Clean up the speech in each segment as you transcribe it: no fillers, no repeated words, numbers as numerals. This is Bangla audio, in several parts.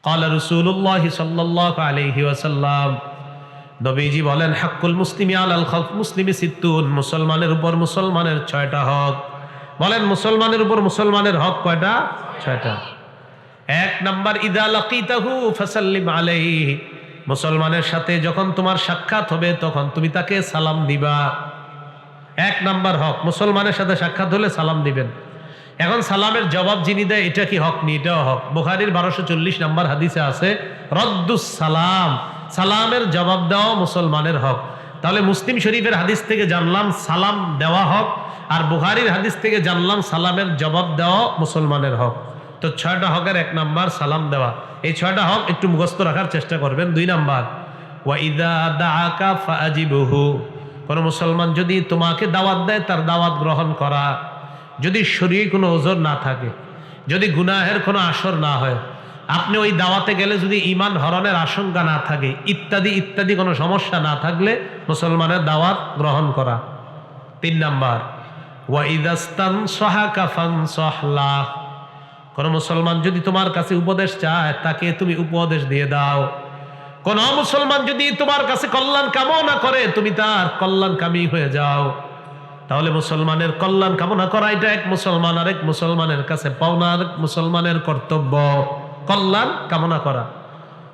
قال رسول الله صلى الله عليه وسلم নবীজি বলেন হাক্কুল মুসলিমি আলাল খালক মুসলিমি সিত্তুন, মুসলমানের উপর মুসলমানের 6টা হক। বলেন মুসলমানের উপর মুসলমানের হক কয়টা? 6টা। 1 নাম্বার ইদা লাকিতাহু ফাসাল্লিম আলাইহি, মুসলমানের সাথে যখন তোমার সাক্ষাৎ হবে তখন তুমি তাকে সালাম দিবা। 1 নাম্বার হক, মুসলমানের সাথে সাক্ষাৎ হলে সালাম দিবেন। এখন সালামের জবাব যিনি দেয় এটা কি হক নি? এটাও হক। বুখারীর 1240 নাম্বার হাদিসে আছে রদ্দুস সালাম, সালামের জবাব দেওয়া মুসলমানের হক। তাহলে মুসলিম শরীফের হাদিস থেকে জানলাম সালাম দেওয়া হক, আর বুখারীর হাদিস থেকে জানলাম সালামের জবাব দেওয়া মুসলমানের হক। তো 6টা হকের 1 নাম্বার সালাম দেওয়া। এই 6টা হক একটু মুখস্থ রাখার চেষ্টা করবেন। 2 নাম্বার ওয়া ইযা দাআকা ফাআজিবহু, কোন মুসলমান যদি তোমাকে দাওয়াত দেয় তার দাওয়াত গ্রহণ করা। যদি শরীরে কোনো ওজর না থাকে, যদি গুনাহের কোনো আসর না হয়, আপনি ওই দাওয়াতে গেলে যদি ঈমান হরণের আশঙ্কা না থাকে, ইত্যাদি ইত্যাদি কোনো সমস্যা না থাকলে মুসলমানের দাওয়াত গ্রহণ করা। 3 নাম্বার ওয়া ইযাস্তানসাহাকা ফানসাহ লাহ, কোন মুসলমান যদি তোমার কাছে উপদেশ চায় তাকে তুমি উপদেশ দিয়ে দাও। কোন মুসলমান যদি তোমার কাছে কল্যাণ কামনা করে তুমি তার কল্যাণকামী হয়ে যাও। তাহলে মুসলমানের কল্যাণ কামনা করা এটা এক মুসলমান আরেক মুসলমানের কাছে পাওনা, আরেক মুসলমানের কর্তব্য কল্যাণ কামনা করা।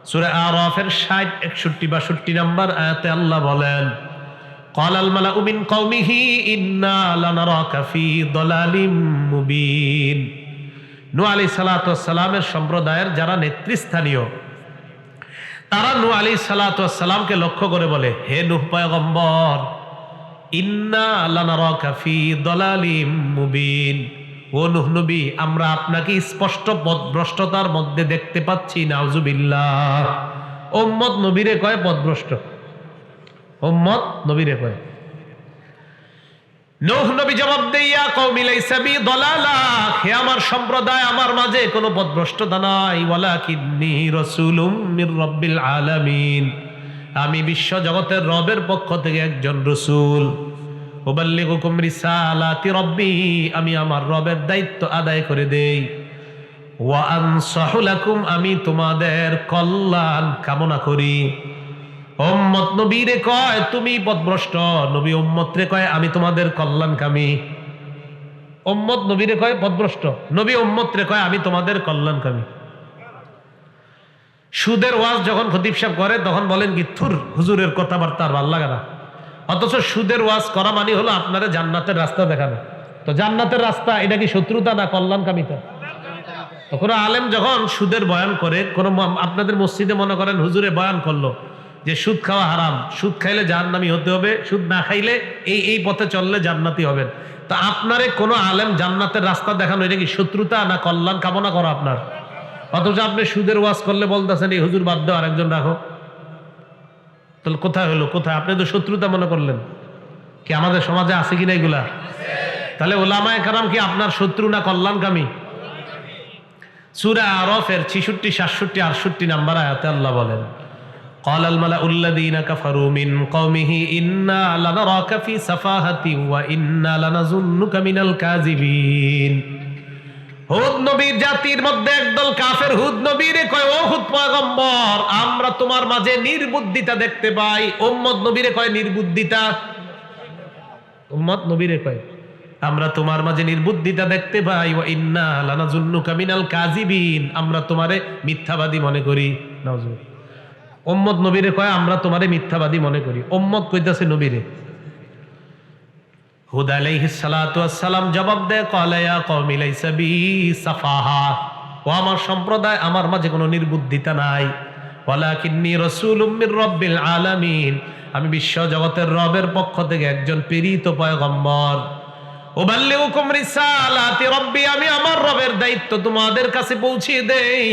সূরা আরাফের 60, 61, 62 নাম্বার আয়াতে আল্লাহ বলেন ক্বালাল মালাউ মিন কওমিহি ইন্না লানারাকা ফি দালালিম মুবিন। নূহ আলাইহিস সালাতু ওয়াস সালামের সম্প্রদায়ের যারা নেতৃস্থানীয় তারা নূহ আলাইহিস সালাতু ওয়াস সালামকে লক্ষ্য করে বলে, হে নূহ পয়গম্বর, ইন্না লানারাকা ফি দালালিম মুবিন, ও নূহ নবী আমরা আপনাকে স্পষ্ট পথভ্রষ্টতার মধ্যে দেখতে পাচ্ছি। নাউজুবিল্লাহ। উম্মত নবীরে কয় পথভ্রষ্ট, উম্মত নবীরে কয়। নূহ নবী জবাব দেয় ইয়া কওমি লাইসা বি দালালা, হে আমার সম্প্রদায় আমার মাঝে কোনো পথভ্রষ্টতা নাই। ওয়ালাকিন্নী রাসূলুম মির রাব্বিল আলামিন, আমি বিশ্ব জগতের রবের পক্ষ থেকে একজন রাসূল। উবাল্লিগুকুম রিসালাতি রাব্বি, আমি আমার রবের দায়িত্ব আদায় করে দেই। ওয়া আনসাহু লাকুম, আমি তোমাদের কল্যাণ কামনা করি। উম্মত নবীরে কয় তুমি পথভ্রষ্ট, নবী উম্মতরে কয় আমি তোমাদের কল্যাণকামী। উম্মত নবীরে কয় পথভ্রষ্ট, নবী উম্মতরে কয় আমি তোমাদের কল্যাণকামী। সুদের ওয়াজ যখন খতিব সাহেব করে তখন বলেন কি থুর, হুজুরের কথাবার্তা আর ভাল লাগে না। অথচ সুদের ওয়াজ করা মানে হলো আপনারা জান্নাতের রাস্তা দেখানো। তো জান্নাতের রাস্তা এটা কি শত্রুতা না কল্যাণকামিতা? তো কোনো আলেম যখন সুদের বয়ান করে, কোনো আপনাদের মসজিদে মনে করেন হুজুরে বয়ান করলো যে সুদ খাওয়া হারাম, সুদ খাইলে জাহান্নামী হতে হবে, সুদ না খাইলে এই পথে চললে জান্নাতি হবেন। তো আপনারে কোনো আলেম জান্নাতের রাস্তা দেখানো এটা কি শত্রুতা না কল্যাণ কামনা করা আপনার? অথচ আপনি সুদের ওয়াজ করলে বলতেছেন এই হুজুর বাদ দাও আরেকজন রাখো। তাহলে কোথায় হলো, কোথায়? আপনি তো শত্রুতা মনে করলেন। কি আমাদের সমাজে আছে কিনা এগুলা? তাহলে ওলামায়ে কেরাম কি আপনার শত্রু না কল্যাণকামী? সূরা আরাফের 66, 67, 68 নাম্বার আয়াতে আল্লাহ বলেন ক্বালাল মালাউল লাযীনা কাফারু মিন কওমিহি ইন্না লানারাকা ফি সাফাহাতি ওয়া ইন্না লানাযুন্নুকা মিনাল কাযিবিন। হুদ নবীর জাতির মধ্যে একদল কাফের হুদ নবীরে কয়, ও হুদ পয়গম্বর আমরা তোমার মাঝে নির্বুদ্ধিতা দেখতে পাই। উম্মত নবীরে কয় নির্বুদ্ধিতা, উম্মত নবীরে কয় আমরা তোমার মাঝে নির্বুদ্ধিতা দেখতে পাই। ওয়া ইন্না লানাযুন্নুকা মিনাল কাযিবিন, আমরা তোমারে মিথ্যাবাদী মনে করি। নাউজুবিল্লাহ। উম্মত নবীরে কয় আমরা তোমারে মিথ্যাবাদী মনে করি। উম্মত কইতাছে নবীরে। হুদ আলাইহিস সালাতু ওয়াস সালাম জবাব দেয় ক্বালা ইয়া কওমি লাইসা বি সাফাহা, ও আমার সম্প্রদায় আমার মাঝে কোনো নির্বুদ্ধিতা নাই। ওয়ালাকিন্নী রাসূলুম মির রাব্বিল আলামিন, আমি বিশ্ব জগতের রবের পক্ষ থেকে একজন প্রেরিত পয়গম্বর। উবাল্লিগুকুম রিসালাতি রাব্বি, আমি আমার রবের দায়িত্ব তোমাদের কাছে পৌঁছে দেই।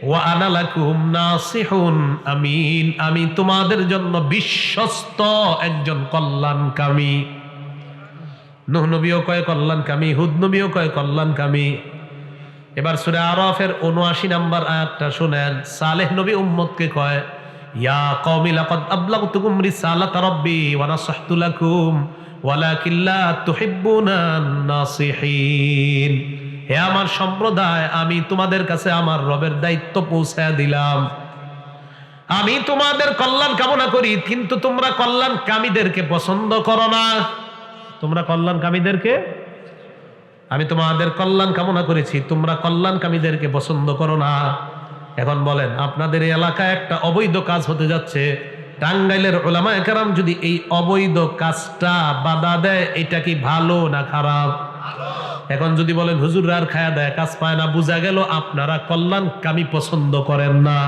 ওয়া আনা লাকুম নাসিহুন আমিন, আমি তোমাদের জন্য বিশ্বস্ত একজন কল্যাণকামী। নূহ নবীও কয় কল্যাণকামী, হুদ নবীও কয় কল্যাণকামী। এবার সূরা আরাফের ৭৯ নাম্বার আয়াতটা শুনেন। সালেহ নবী উম্মতকে কয় ইয়া কওমি লাকাদ আবলাগতুকুম রিসালাতা রাব্বি ওয়া নাসাহতু লাকুম ওয়ালাকিন লা তুহিব্বুনান নাসিহিন। হে আমার সম্প্রদায়, আমি তোমাদের কাছে আমার রবের দায়িত্ব পৌঁছায়া দিলাম। আমি তোমাদের কল্যাণ কামনা করি, কিন্তু তোমরা কল্যাণকামীদেরকে পছন্দ করো না। তোমরা কল্যাণকামীদেরকে, আমি তোমাদের কল্যাণ কামনা করেছি, তোমরা কল্যাণকামীদেরকে পছন্দ করো না। এখন বলেন, আপনাদের এই এলাকায় একটা অবৈধ কাজ হতে যাচ্ছে, টাঙ্গাইলের উলামায়ে কেরাম যদি এই অবৈধ কাজটা বাধা দেয়, এটা কি ভালো না খারাপ? এখন যদি বলেন হুজুররা আর খায়া দেয়, কাজ পায় না, বোঝা গেল আপনারা কল্যাণকামী পছন্দ করেন না।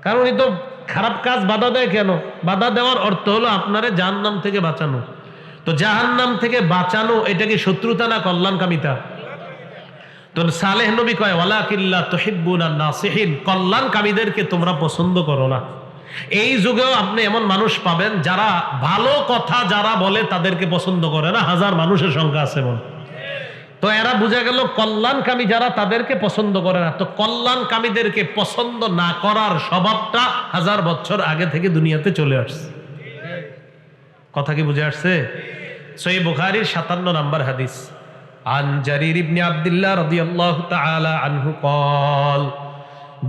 কারণ এই তো খারাপ কাজ বাধা দেয় কেন? বাধা দেওয়ার অর্থ হলো আপনারে জাহান্নাম থেকে বাঁচানো। তো জাহান্নাম থেকে বাঁচানো এটা কি শত্রুতা না কল্যাণকামিতা? তো সালেহ নবী কয় ওয়ালাকিল্লা তুহিব্বুনান নাসিহিন, কল্যাণকামীদেরকে তোমরা পছন্দ করো না। এই যুগেও আপনি এমন মানুষ পাবেন যারা ভালো কথা যারা বলে তাদেরকে পছন্দ করে না, হাজার মানুষের সংখ্যা আছে মন। তো এরা বোঝা গেল কল্যাণকামী যারা তাদেরকে পছন্দ করে না। তো কল্যাণকামীদেরকে পছন্দ না করার স্বভাবটা 1000 বছর আগে থেকে দুনিয়াতে চলে আসছে। কথা কি বুঝে আসছে? সহিহ বুখারীর 57 নম্বর হাদিস, আন জারির ইবনে আব্দুল্লাহ রাদিয়াল্লাহু তাআলা আনহু قال,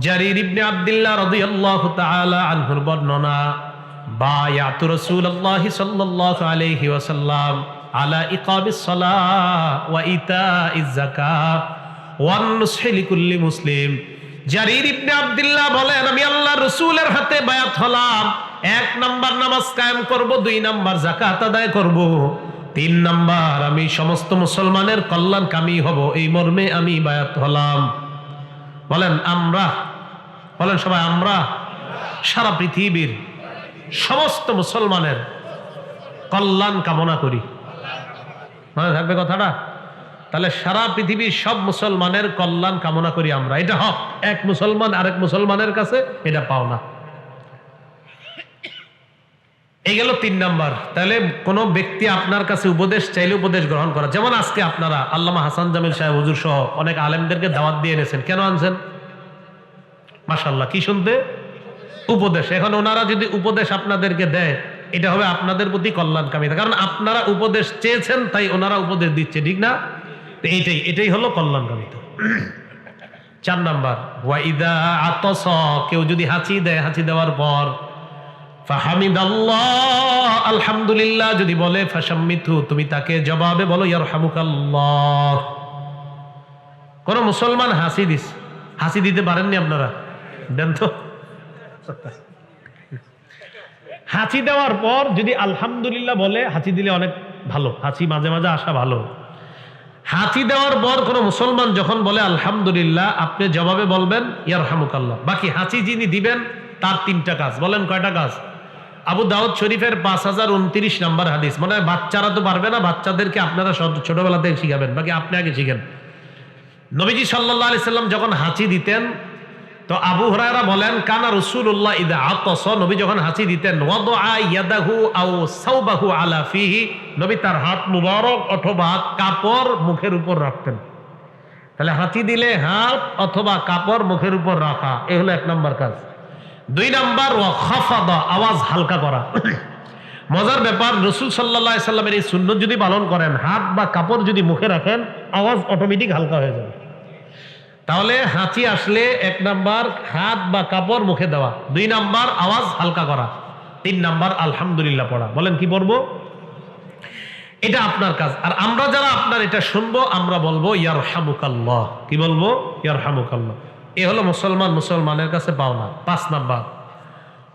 জারির ইবনে আব্দুল্লাহ রাদিয়াল্লাহু তাআলা আনহুর বর্ণনা, বায়াতু রাসূলুল্লাহি সাল্লাল্লাহু আলাইহি ওয়াসাল্লাম আলা ইকামিস সালাহ ওয়া ইতাইজ যাকাত ওয়ান নুসহি লিকুল্লি মুসলিম। জারির ইবনে আব্দুল্লাহ বলেন, আমি আল্লাহর রাসূলের হাতে বায়াত হলাম, 1 নাম্বার নামাজ কায়েম করব, 2 নাম্বার যাকাত আদায় করব, 3 নাম্বার আমি সমস্ত মুসলমানের কল্যাণকামী হব, এই মর্মে আমি বায়াত হলাম। বলেন আমরা, বলেন সবাই আমরা সারা পৃথিবীর সমস্ত মুসলমানের কল্যাণ কামনা করি। মনে থাকবে কথাটা? তাহলে সারা পৃথিবীর সব মুসলমানের কল্যাণ কামনা করি আমরা, এটা হক। এক মুসলমান আরেক মুসলমানের কাছে এটা পাও না। এই গেল 3 নাম্বার। তাহলে কোন ব্যক্তি আপনার কাছে উপদেশ চাইলে উপদেশ গ্রহণ করা। যেমন আজকে আপনারা আল্লামা হাসান জামিল সাহেব হুজুর সহ অনেক আলেমদেরকে দাওয়াত দিয়ে এনেছেন। কেন আনছেন? মাশাআল্লাহ, কি শুনতে? উপদেশ। এখন ওনারা যদি উপদেশ আপনাদেরকে দেয়, এটা হবে আপনাদের প্রতি কল্যাণকামিতা, কারণ আপনারা উপদেশ চেয়েছেন তাই ওনারা উপদেশ দিচ্ছে, ঠিক না? এটাই হলো কল্যাণকামিতা। 4 নাম্বার, ওয়াইদা আতস, কেউ যদি হাঁচি দেয়, হাঁচি দেওয়ার পর ফাহামিদাল্লাহ, আলহামদুলিল্লাহ যদি বলে, ফাশাম্মিতহু, তুমি তাকে জবাবে বলো ইয়ারহামুকাল্লাহ। কোন মুসলমান হাসি দিস, হাসি দিতে পারেননি আপনারা? দেন তো। হাঁচি দেওয়ার পর যদি আলহামদুলিল্লাহ বলে, হাঁচি দিলে অনেক ভালো, হাঁচি মাঝে মাঝে আসা ভালো। হাঁচি দেওয়ার পর কোন মুসলমান যখন বলে আলহামদুলিল্লাহ, আপনি জবাবে বলবেন ইয়ারহামুকাল্লাহ। বাকি হাঁচি যিনি দিবেন তার 3টা কাজ। বলেন কয়টা কাজ? আবু দাউদ শরীফের 5029 নম্বর হাদিস। মানে বাচ্চারা তো পারবে না, বাচ্চাদেরকে আপনারা ছোটবেলা থেকে শিখাবেন, বাকি আপনি আগে শিখেন। নবীজি সাল্লাল্লাহু আলাইহি সাল্লাম যখন হাঁচি দিতেন, তো আবু হুরায়রা বলেন, কানা রাসূলুল্লাহ ইযা আতাসা, নবী যখন হাঁচি দিতেন, ওয়াদা ইয়াদাহু আও সাওবাহু আলা ফিহি, নবী তার হাত মুবারক অথবা কাপড় মুখের উপর রাখতেন। তাহলে হাঁচি দিলে হাত অথবা কাপড় মুখের উপর রাখা, এই হলো 1 নম্বর কাজ। 2 নাম্বার, ওয়া খাফাদা, আওয়াজ হালকা করা। মজার ব্যাপার, রাসূল সাল্লাল্লাহু আলাইহি সাল্লামের এই সুন্নাত যদি পালন করেন, হাত বা কাপড় যদি মুখে রাখেন, আওয়াজ অটোমেটিক হালকা হয়ে যাবে। তাহলে হাঁচি আসলে 1 নাম্বার হাত বা কাপড় মুখে দেওয়া, 2 নাম্বার আওয়াজ হালকা করা, 3 নাম্বার আলহামদুলিল্লাহ পড়া। বলেন কি পড়বো? এটা আপনার কাজ। আর আমরা যারা আপনার এটা শুনবো, আমরা বলবো ইয়ারহামুকাল্লাহ। কি বলবো? ইয়ারহামুকাল্লাহ। এ হলো মুসলমান মুসলমানের কাছে পাওনা। 5 নাম্বার,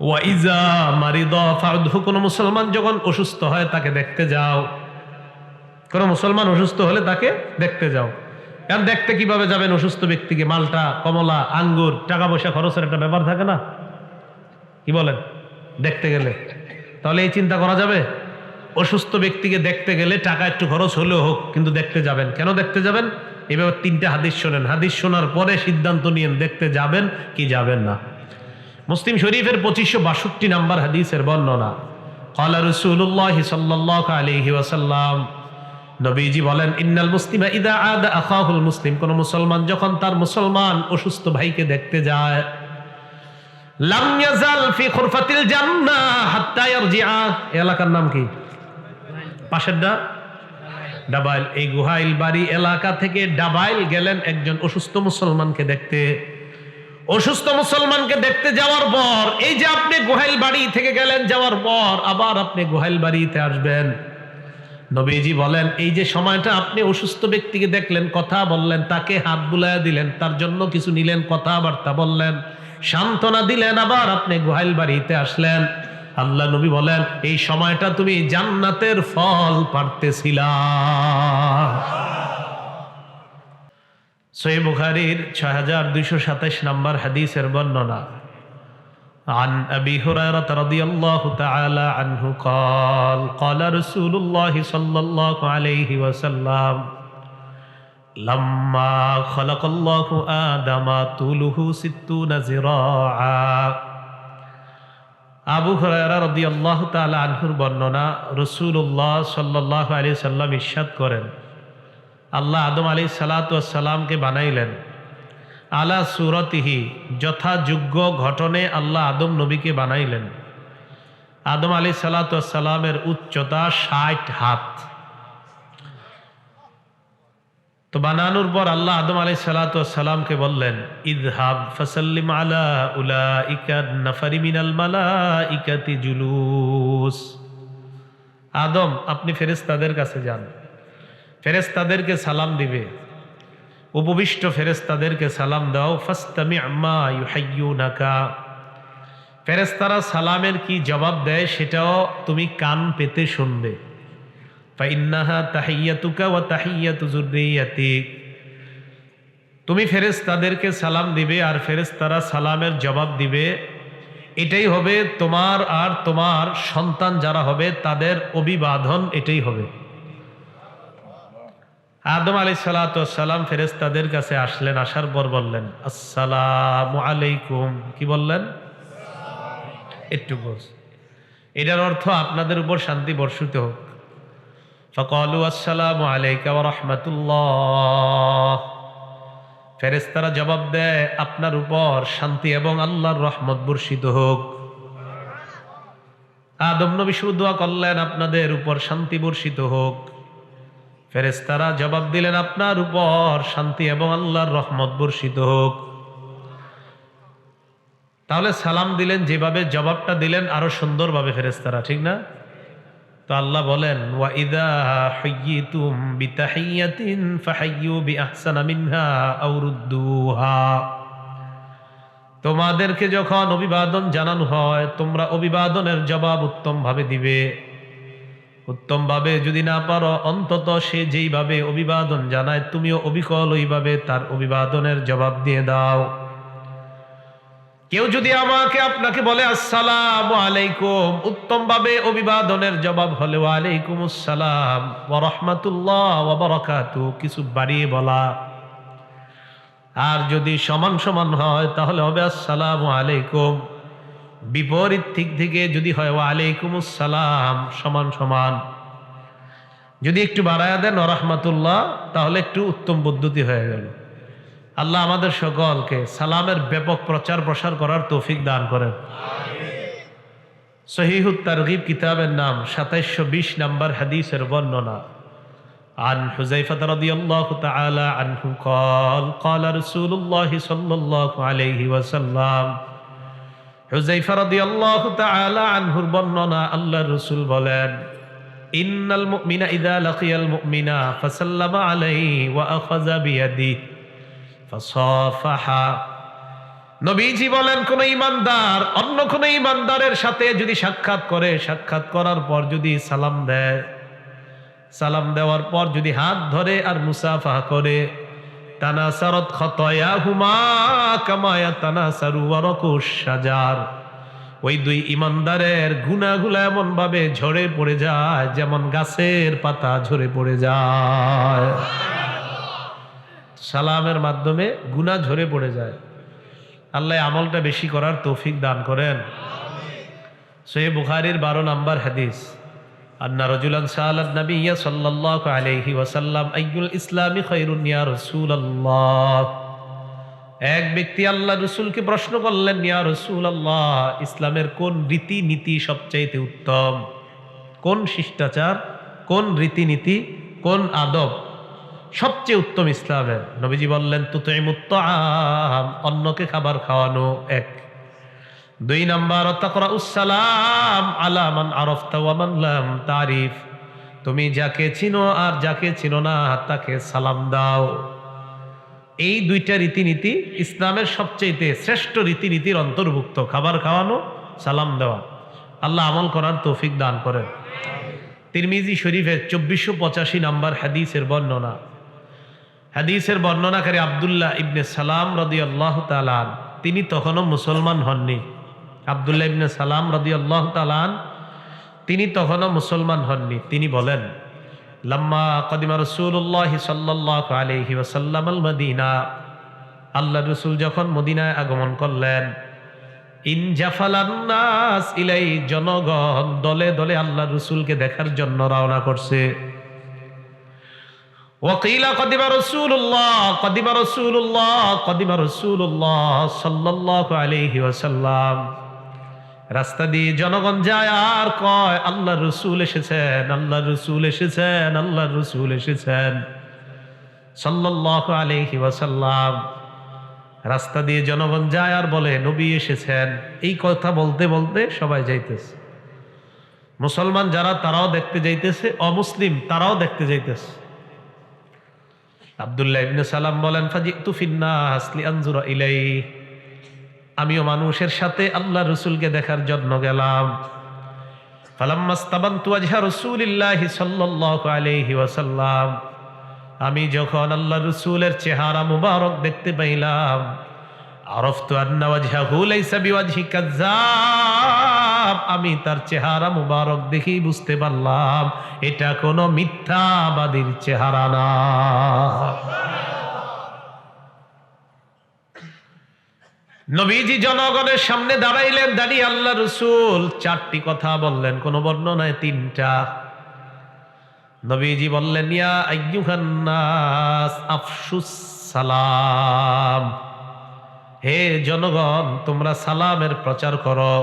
ওয়া ইজা মারিদা ফাউদহু, কোন মুসলমান যখন অসুস্থ হয় তাকে দেখতে যাও। কোন মুসলমান অসুস্থ হলে তাকে দেখতে যাও। কারণ দেখতে কিভাবে যাবেন অসুস্থ ব্যক্তিকে? মালটা, কমলা, আঙ্গুর, টাকা পয়সা খরচের একটা ব্যাপার থাকে না? কি বলেন? দেখতে গেলে তাহলে এই চিন্তা করা যাবে? অসুস্থ ব্যক্তিকে দেখতে গেলে টাকা একটু খরচ হলেও হোক, কিন্তু দেখতে যাবেন। কেন দেখতে যাবেন? এভাবে 3টা হাদিস শোনেন, হাদিস শোনার পরে সিদ্ধান্ত নিয়েন দেখতে যাবেন কি যাবেন না। মুসলিম শরীফের 2562 নম্বর হাদিসের বর্ণনা, ক্বালা রাসূলুল্লাহ সাল্লাল্লাহু আলাইহি ওয়াসাল্লাম, নবীজি বলেন, ইন্নাল মুসলিমা ইযা আদা আখাহুল মুসলিম, কোন মুসলমান যখন তার মুসলমান অসুস্থ ভাইকে দেখতে যায়, লাম ইয়াজাল ফি খুরফাতিল জান্নাহ হাত্তা ইয়ারজিআ। এলাকার নাম কি? পাশেরটা ডাবাইল, এই গোহাইল বাড়ি এলাকা থেকে ডাবাইল গেলেন একজন অসুস্থ মুসলমানকে দেখতে। অসুস্থ মুসলমানকে দেখতে যাওয়ার পর, এই যে আপনি গোহাইল বাড়ি থেকে গেলেন, যাওয়ার পর আবার আপনি গোহাইল বাড়িতে আসবেন, নবীজি বলেন এই যে সময়টা আপনি অসুস্থ ব্যক্তিকে দেখলেন, কথা বললেন, তাকে হাত বুলাইয়া দিলেন, তার জন্য কিছু নিলেন, কথাবার্তা বললেন, সান্ত্বনা দিলেন, আবার আপনি গোহাইল বাড়িতে আসলেন, আল্লাহ নবী বলেন এই সময়টা তুমি জান্নাতের ফল পাড়তেছিলা। সহিহ বুখারীর ৬২২৭ নম্বর হাদিসের বর্ণনা। عن أبي هريرة رضي الله تعالى عنه قال قال رسول الله صلى الله عليه وسلم لما خلق الله آدم طوله 60 ذراعا। আবু হুরায়রা রাদিয়াল্লাহু তাআলা আনহুর বর্ণনা, রাসূলুল্লাহ সাল্লাল্লাহু আলাইহি সাল্লাম ইরশাদ করেন, আল্লাহ আদম আলাইহিস সালাতু ওয়াস সালামকে বানাইলেন আলা সুরতিহি, যথাযোগ্য ঘটনে আল্লাহ আদম নবীকে বানাইলেন। আদম আলাইহিস সালাতু ওয়াস সালামের উচ্চতা ৬০ হাত। তো বানানোর পর আল্লাহ আদম আলাইহিস সালাতু ওয়াস সালামকে বললেন, ইযহাব ফাসাল্লিম আলা উলাইকা নাফারি মিনাল মালাইকাতি জুলুস। আদম, আপনি ফেরেশতাদের কাছে যান, ফেরেশতাদেরকে সালাম দিবে, উপবিষ্ট ফেরেশতাদেরকে সালাম দাও। ফাস্তামি আম্মা ইউহাইয়ুনাকা, ফেরেশতারা সালামের কি জবাব দেয় সেটাও তুমি কান পেতে শুনবে। ফাইন্নাহা তাহিয়াতুকা ওয়া তাহিয়াতু যুররিয়াতিক, তুমি ফেরেশতাদেরকে সালাম দিবে আর ফেরেশতারা সালামের জবাব দিবে, এটাই হবে তোমার আর তোমার সন্তান যারা হবে তাদের অভিবাদন, এটাই হবে। আদম আলাইহিস সালাতু ওয়াস সালাম ফেরেশতাদের কাছে আসলেন, আসার পর বললেন আসসালামু আলাইকুম। কি বললেন? একটু বস, এটার অর্থ আপনাদের উপর শান্তি বর্ষিত হোক। ফাকালু আসসালামু আলাইকা ওয়া রাহমাতুল্লাহ, ফেরেশতারা জবাব দেয় আপনার উপর শান্তি এবং আল্লাহর রহমত বর্ষিত হোক। আদম নবী শুধু দোয়া করলেন আপনাদের উপর শান্তি বর্ষিত হোক, ফেরেশতারা জবাব দিলেন আপনার উপর শান্তি এবং আল্লাহর রহমত বর্ষিত হোক। তাহলে সালাম দিলেন, যেভাবে জবাবটা দিলেন আরো সুন্দরভাবে ফেরেশতারা, ঠিক না? তো আল্লাহ বলেন ওয়া ইযা হুয়্যিতুম বিতাহিয়াতিন ফাহাইয়ু বিআহসানা মিনহা আও রুদ্দুহা, তোমাদেরকে যখন অভিবাদন জানানো হয় তোমরা অভিবাদনের জবাব উত্তম ভাবে দিবে। উত্তম ভাবে যদি না পারো, অন্তত সে যেইভাবে অভিবাদন জানায় তুমিও অবিকল ওইভাবে তার অভিবাদনের জবাব দিয়ে দাও। কেউ যদি আমাকে আপনাকে বলে আসসালামু আলাইকুম, উত্তম ভাবে অভিবাদনের জবাব হলে ওয়া আলাইকুমুস সালাম ওয়া রাহমাতুল্লাহ ওয়া বারাকাতুহু, কিছু বাড়িয়ে বলা। আর যদি সমান সমান হয় তাহলে হবে আসসালামু আলাইকুম। বিপরীত দিক থেকে যদি হয় ওয়া আলাইকুমুস সালাম, সমান সমান। যদি একটু বাড়ায়া দেন ওয়া রাহমাতুল্লাহ, তাহলে একটু উত্তম পদ্ধতি হয়ে গেল। আল্লাহ আমাদের সকলকে সালামের ব্যাপক প্রচার প্রসার করার তৌফিক দান করেন। সহিহুত তারগিব কিতাবের নাম ২৭২০ নম্বর হাদিসের বর্ণনা। عن حذيفة رضي الله تعالى عنه قال قال رسول الله صلى الله عليه وسلم, হুযায়ফা রাদিয়াল্লাহু তাআলা আনহুর বর্ণনা, আল্লাহর রাসূল বলেন ইন্নাল মুমিনা ইযা লাকিয়াল মুমিনা ফাসাল্লামা আলাইহি ওয়া আখাযা বিয়াদিহি ফাসাফাহা। নবীজি বলেন কোন ঈমানদার অন্য কোন ঈমানদারের সাথে যদি সাক্ষাৎ করে, সাক্ষাৎ করার পর যদি সালাম দেয়, সালাম দেওয়ার পর যদি হাত ধরে আর মুসাফাহা করে, তানাসারাত খাতায়াহুমা কামা ইয়াতানাসারু ওয়ারাকুশ শাজার, ওই দুই ঈমানদারের গুনাহগুলো এমন ভাবে ঝরে পড়ে যায় যেমন গাছের পাতা ঝরে পড়ে যায়। সালামের মাধ্যমে গুনাহ ঝরে পড়ে যায়। আল্লাহ আমলটা বেশি করার তৌফিক দান করেন। সহিহ বুখারীর 12 নম্বর হাদিস। আন্না রাজুলান সাআলান নাবিয়্যা সাল্লাল্লাহু আলাইহি ওয়াসাল্লাম আইয়ুল ইসলামি খায়রুন ইয়া রাসূলুল্লাহ, এক ব্যক্তি আল্লাহ রাসূলকে প্রশ্ন করলেন, ইয়া রাসূলুল্লাহ, ইসলামের কোন রীতি নীতি সবচাইতে উত্তম, কোন শিষ্টাচার, কোন রীতিনীতি কোন আদব সবচেয়ে উত্তম ইসলামের? নবীজি বললেন তুতইমুত তাআম, অন্যকে খাবার খাওয়ানো এক। 2 নাম্বার তাকরাউস সালাম আলা মান আরাফতা ওয়া মান লাম তারিফ, তুমি যাকে চিনো আর যাকে চিনো না তাকে সালাম দাও। এই 2টা রীতিনীতি ইসলামের সবচেয়ে শ্রেষ্ঠ রীতিনীতির অন্তর্ভুক্ত, খাবার খাওয়ানো, সালাম দেওয়া। আল্লাহ আমল করার তৌফিক দান করেন। তিরমিজি শরীফের 2485 নাম্বার হাদিসের বর্ণনা। হাদিসের বর্ণনাকারী আব্দুল্লাহ ইবনে সালাম রাদিয়াল্লাহু তাআলা আন, তিনি তখনও মুসলমান হননি। আব্দুল্লাহ ইবনে সালাম রাদিয়াল্লাহু তাআলা আন, তিনি তখনও মুসলমান হননি। তিনি বলেন লাম্মা কদিমা রাসূলুল্লাহ সাল্লাল্লাহু আলাইহি ওয়াসাল্লাম আল মদিনা, আল্লাহ রাসূল যখন মদিনায় আগমন করলেন, ইন জাফালান নাস ইলাই, জনগণ দলে দলে আল্লাহ রাসূলকে দেখার জন্য রওনা করছে। ওয়াকিলা কদিমা রাসূলুল্লাহ, কদিমা রাসূলুল্লাহ, কদিমা রাসূলুল্লাহ সাল্লাল্লাহু আলাইহি ওয়াসাল্লাম, রাস্তা দিয়ে জনগণ যায় আর কয় আল্লাহ রসুল এসেছেন, আল্লাহ রসুল এসেছেন, আল্লাহ রসুল এসেছেন সাল্লাল্লাহু আলাইহি ওয়াসাল্লাম। রাস্তা দিয়ে জনগণ যায় আর বলে নবী এসেছেন। এই কথা বলতে বলতে সবাই যাইতেছে। মুসলমান যারা তারাও দেখতে যাইতেছে, অমুসলিম তারাও দেখতে যাইতেছে। আব্দুল্লাহ ইবনে সালাম বলেন ফাজিতু ফিন্নাস লিআনজুরা ইলাইহি, আমিও মানুষের সাথে আল্লাহ রসুলকে দেখার জন্য গেলাম। ফালাম্মাস্তাবানতু ওয়াজহা রাসূলিল্লাহি সাল্লাল্লাহু আলাইহি ওয়াসাল্লাম, আমি যখন আল্লাহ রসুলের চেহারা মুবারক দেখতে পাইলাম, আরাফতু আন্না ওয়াজহাহু লাইসা বিওয়াজহি কাযযাব, আমি তার চেহারা মুবারক দেখি বুঝতে পারলাম এটা কোনো মিথ্যাবাদীর চেহারা না। নবীজি জনগণের সামনে দাঁড়াইলেন, দাঁড়িয়ে আল্লাহ রসুল 4টি কথা বললেন, কোন বর্ণনায় 3টা। নবীজি বললেন ইয়া আইয়ুহান নাস আফশুস সালাম, হে জনগণ তোমরা সালামের প্রচার করো।